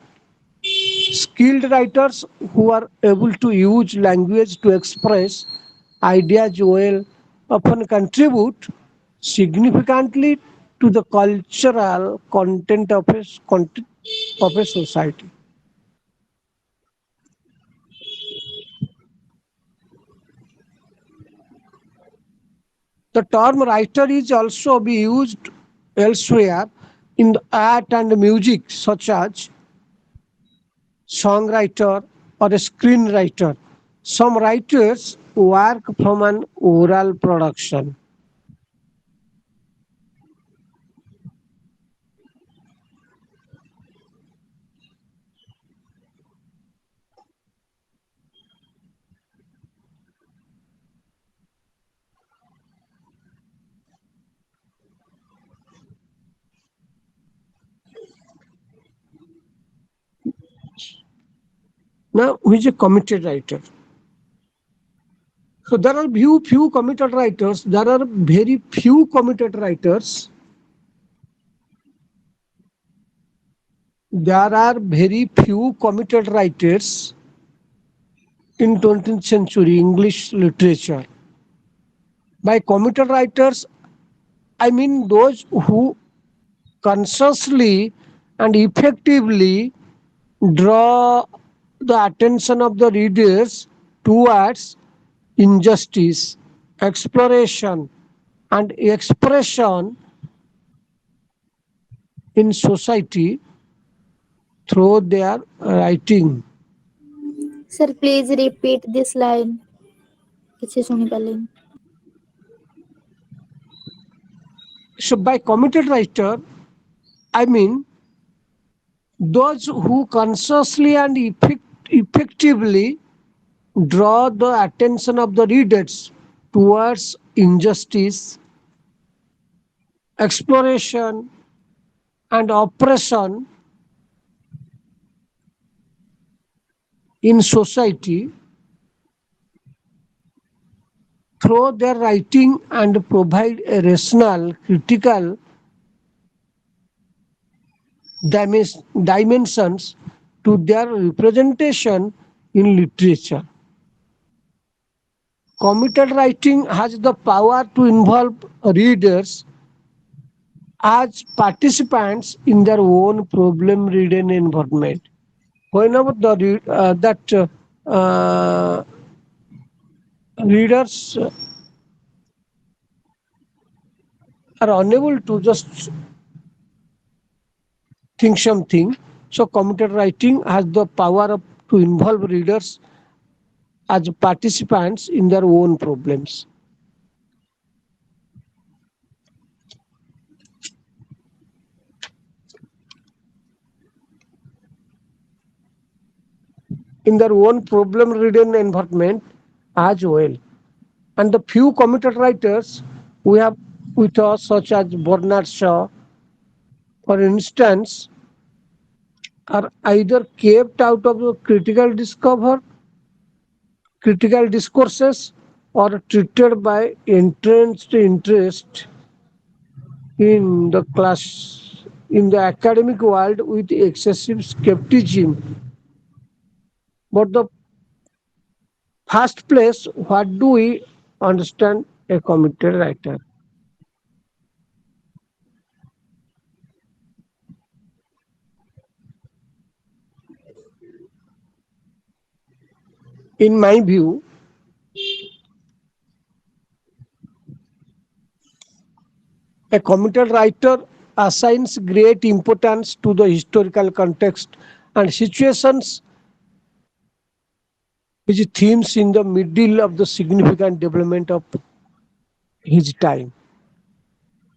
Skilled writers who are able to use language to express ideas well often contribute significantly to the cultural content of a society. The term writer is also be used elsewhere in the art and music, such as songwriter or a screenwriter. Some writers work from an oral production. Now, who is a committed writer? So there are few committed writers. There are very few committed writers. There are very few committed writers in 20th century English literature. By committed writers, I mean those who consciously and effectively draw the attention of the readers towards injustice, exploration, and expression in society through their writing. Sir, please repeat this line. କିଛି ଶୁଣି ପାରିଲିନି. So, by committed writer, I mean those who consciously and effectively draw the attention of the readers towards injustice, exploration, and oppression in society through their writing and provide a rational, critical dimensions to their representation in literature. Committed writing has the power to involve readers as participants in their own problem-ridden environment. Whenever that readers are unable to just think something. So computer writing has the power to involve readers as participants in their own problems. In their own problem-ridden environment as well. And the few computer writers we have with us, such as Bernard Shaw, for instance, are either kept out of the critical discourses or treated by entrenched interest in the class in the academic world with excessive skepticism. But the first place, what do we understand a committed writer? In my view, a committed writer assigns great importance to the historical context and situations which themes in the middle of the significant development of his time.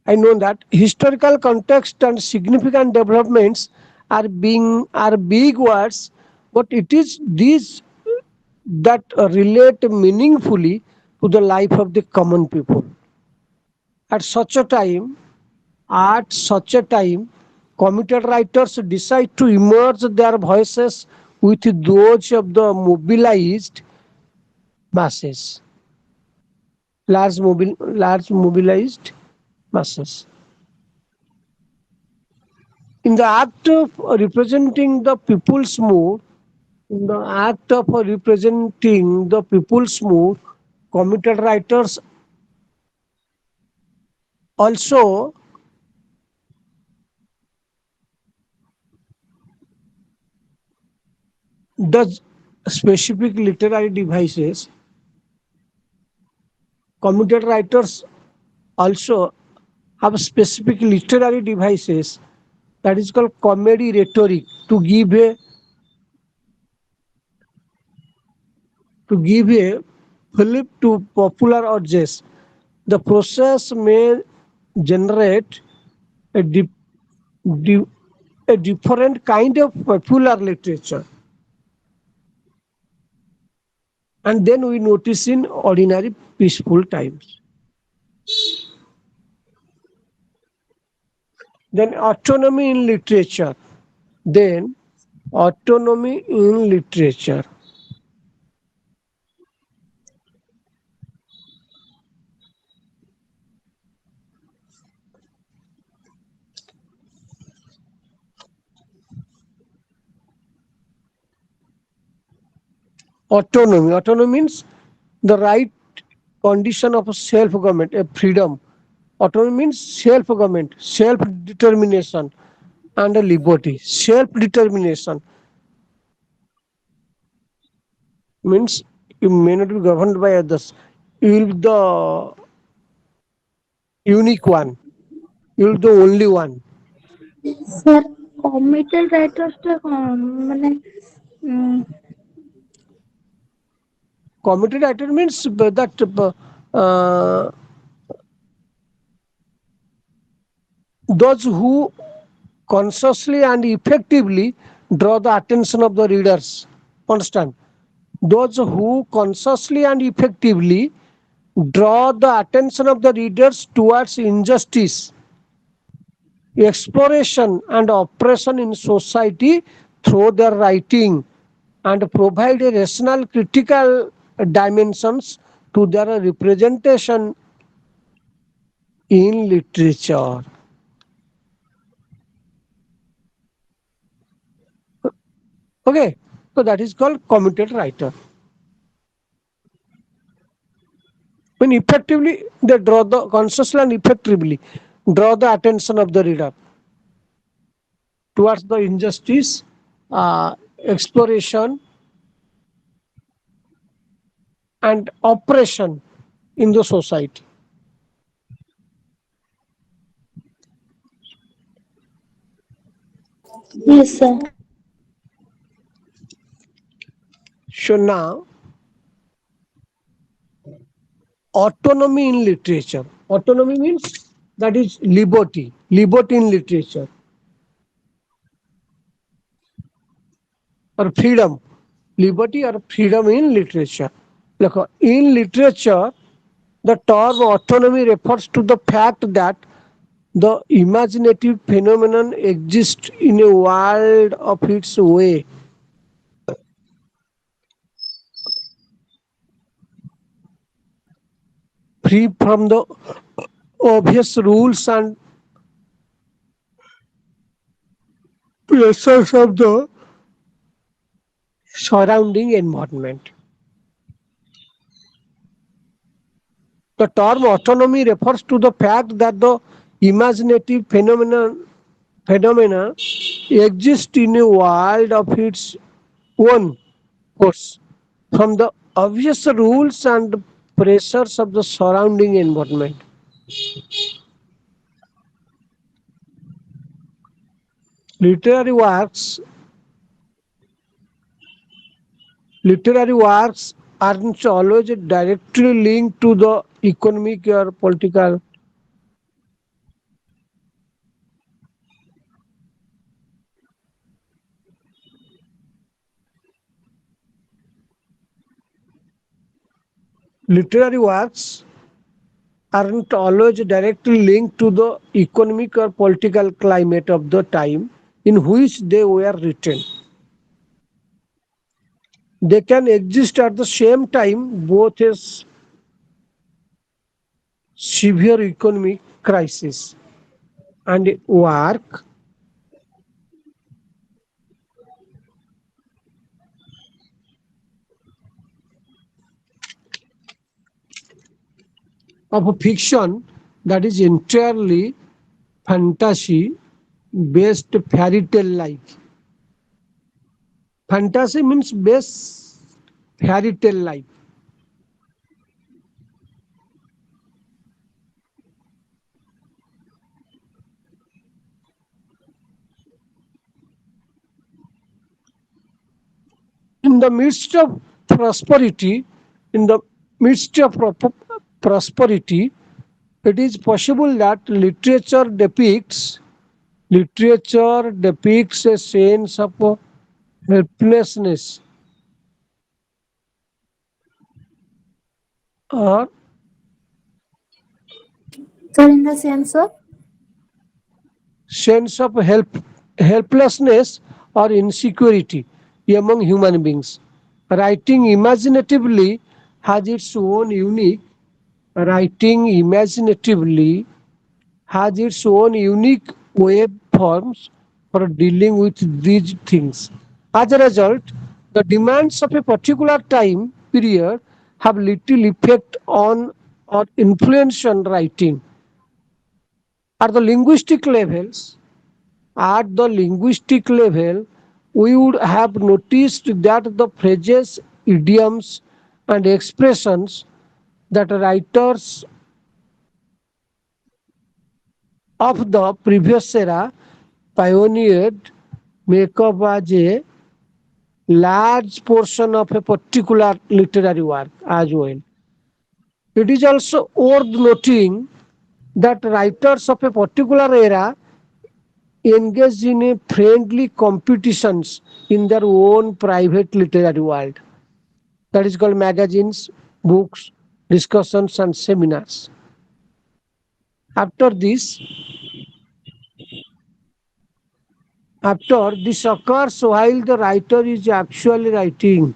I know that historical context and significant developments are big words, but it is these that relate meaningfully to the life of the common people. At such a time, at such a time, committed writers decide to merge their voices with those of the mobilized masses, large mobilized masses. In the act of representing the people's mood, in the act of representing the people's mood, committed writers also does specific literary devices. Committed writers also have specific literary devices that is called comedy rhetoric to give a flip to popular urges. The process may generate a, di- di- a different kind of popular literature, and then we notice in ordinary peaceful times. Then autonomy in literature. Then autonomy in literature. Autonomy. Autonomy means the right condition of self-government, a freedom. Autonomy means self-government, self-determination, and a liberty. Self-determination means you may not be governed by others. You will be the unique one. You will be the only one. Sir, committed writers টা মানে Committed writer means that those who consciously and effectively draw the attention of the readers. Understand? Those who consciously and effectively draw the attention of the readers towards injustice, exploration, and oppression in society through their writing and provide a rational critical dimensions to their representation in literature. Okay, so that is called committed writer. When effectively they draw the consciously and effectively draw the attention of the reader towards the injustice, exploration, and oppression in the society. Yes, sir. So now, autonomy in literature. Autonomy means that is liberty, liberty in literature or freedom, liberty or freedom in literature. Look, in literature, the term autonomy refers to the fact that the imaginative phenomenon exists in a world of its way, free from the obvious rules and pressures of the surrounding environment. The term autonomy refers to the fact that the imaginative phenomena exist in a world of its own course, from the obvious rules and pressures of the surrounding environment. Literary works, literary works aren't always directly linked to the economic or political. Literary works aren't always directly linked to the economic or political climate of the time in which they were written. They can exist at the same time both as severe economic crisis and a work of a fiction that is entirely fantasy based fairy tale life. Fantasy means base fairy tale life. In the midst of prosperity, in the midst of prosperity, it is possible that literature depicts a sense of helplessness or Sir, in the sense of sense of helplessness or insecurity among human beings. Writing imaginatively has its own unique writing imaginatively has its own unique waveforms for dealing with these things. As a result, the demands of a particular time period have little effect on or influence on writing. At the linguistic levels, at the linguistic level, we would have noticed that the phrases, idioms, and expressions that writers of the previous era pioneered make up as a large portion of a particular literary work as well. It is also worth noting that writers of a particular era engaged in a friendly competitions in their own private literary world. That is called magazines, books, discussions, and seminars. After this, after this occurs while the writer is actually writing,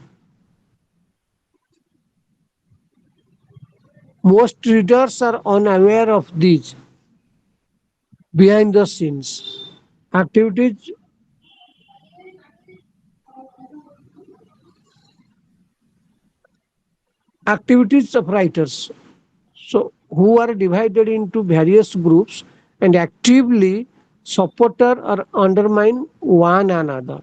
most readers are unaware of these behind the scenes activities activities of writers. So who are divided into various groups and actively support or undermine one another.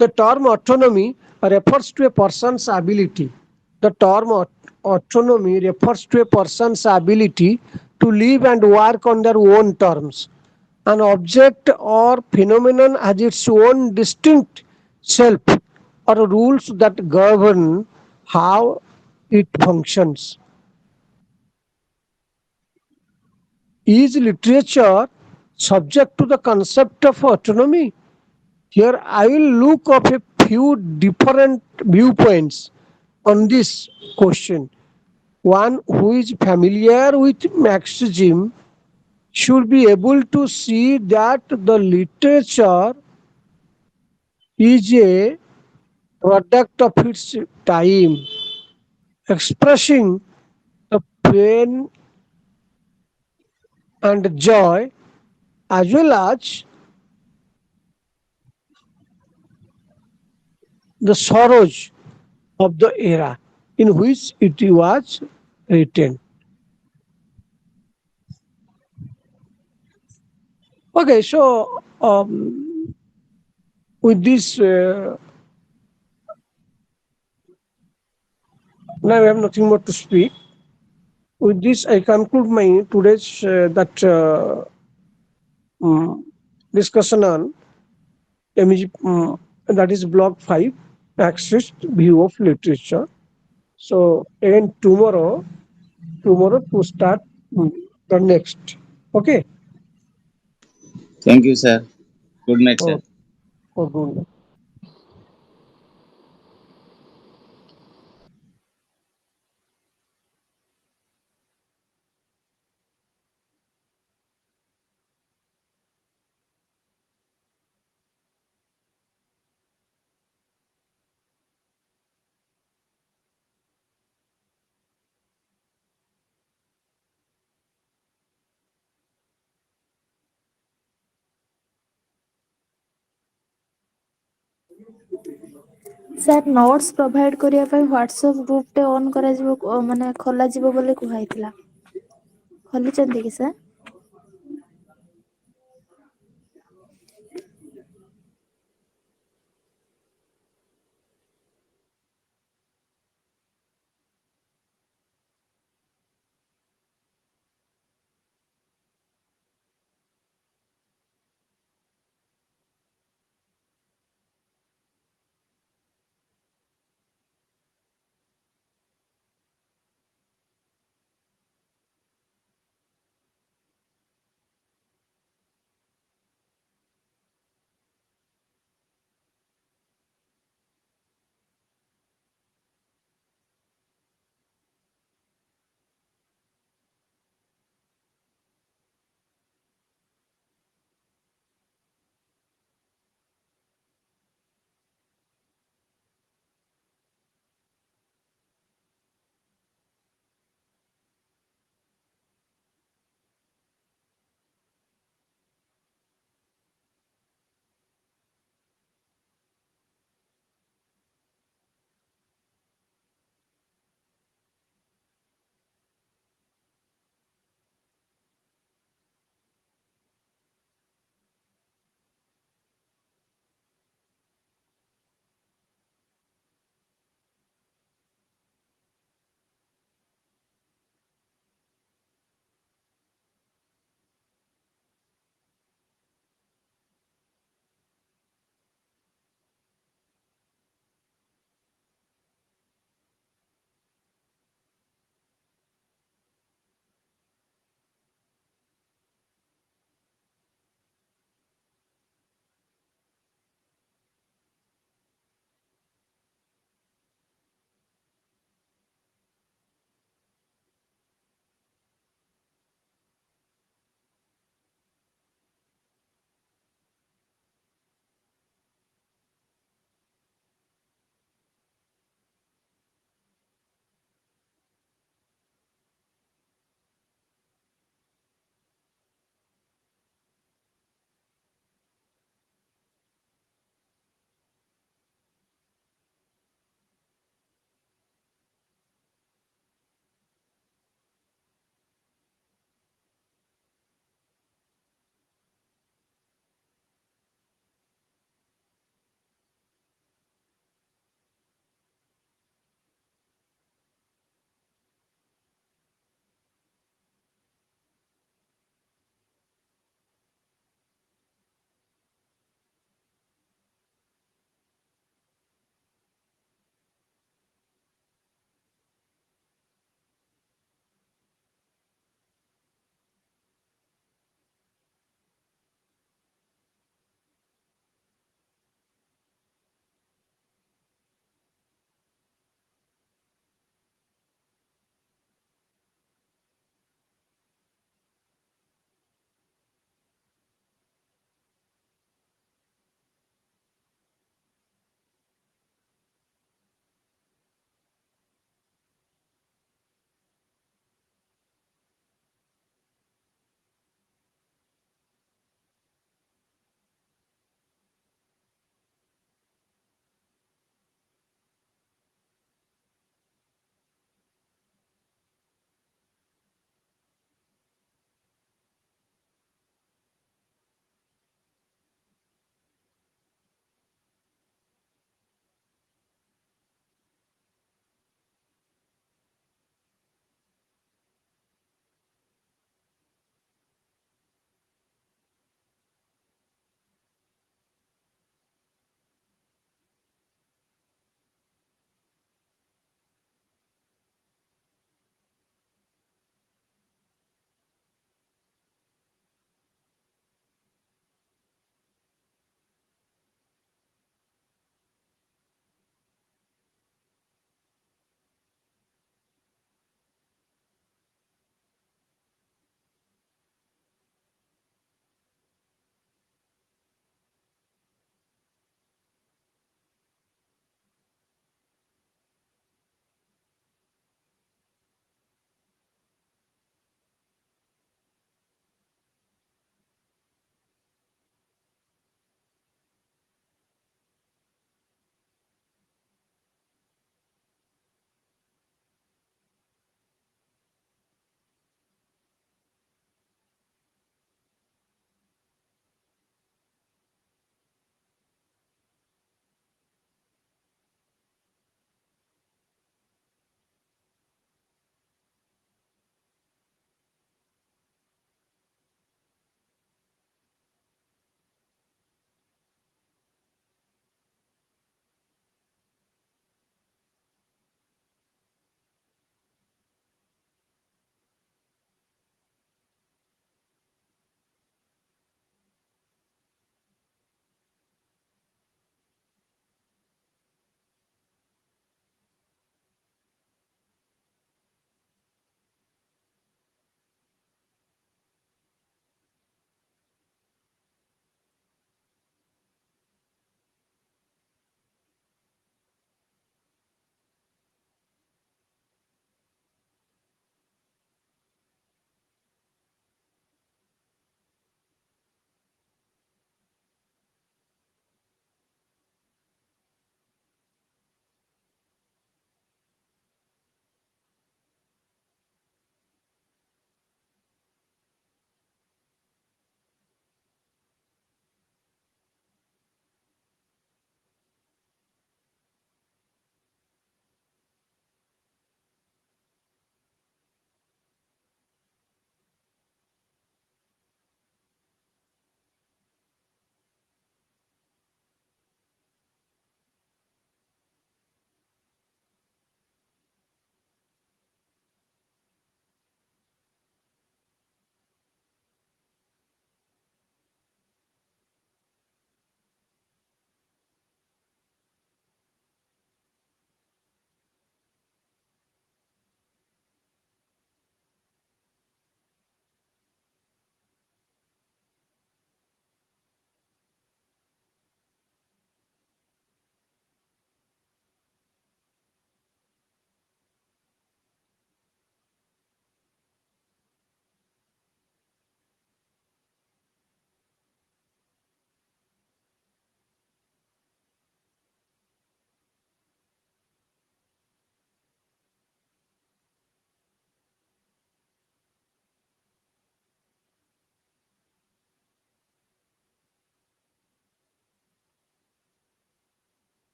The term autonomy refers to a person's ability. The term autonomy refers to a person's ability to live and work on their own terms. An object or phenomenon has its own distinct self or rules that govern how it functions. Is literature subject to the concept of autonomy? Here I will look up a few different viewpoints on this question. One who is familiar with Marxism should be able to see that the literature is a product of its time, expressing the pain and joy as well as the sorrows of the era in which it was written. Okay, so with this, now I have nothing more to speak. With this, I conclude my today's um, discussion on MEG, that is block 5, Marxist view of literature. So again tomorrow to start the next. Okay. Thank you, sir. Good night, sir. Oh, oh, good. Sir notes provide କରିବା ପାଇଁ WhatsApp ଗ୍ରୁପଟେ on କରାଯିବ ମାନେ ଖୋଲାଯିବ ବୋଲି କୁହାଯାଇଥିଲା। ଖୋଲିଛନ୍ତି କି sir?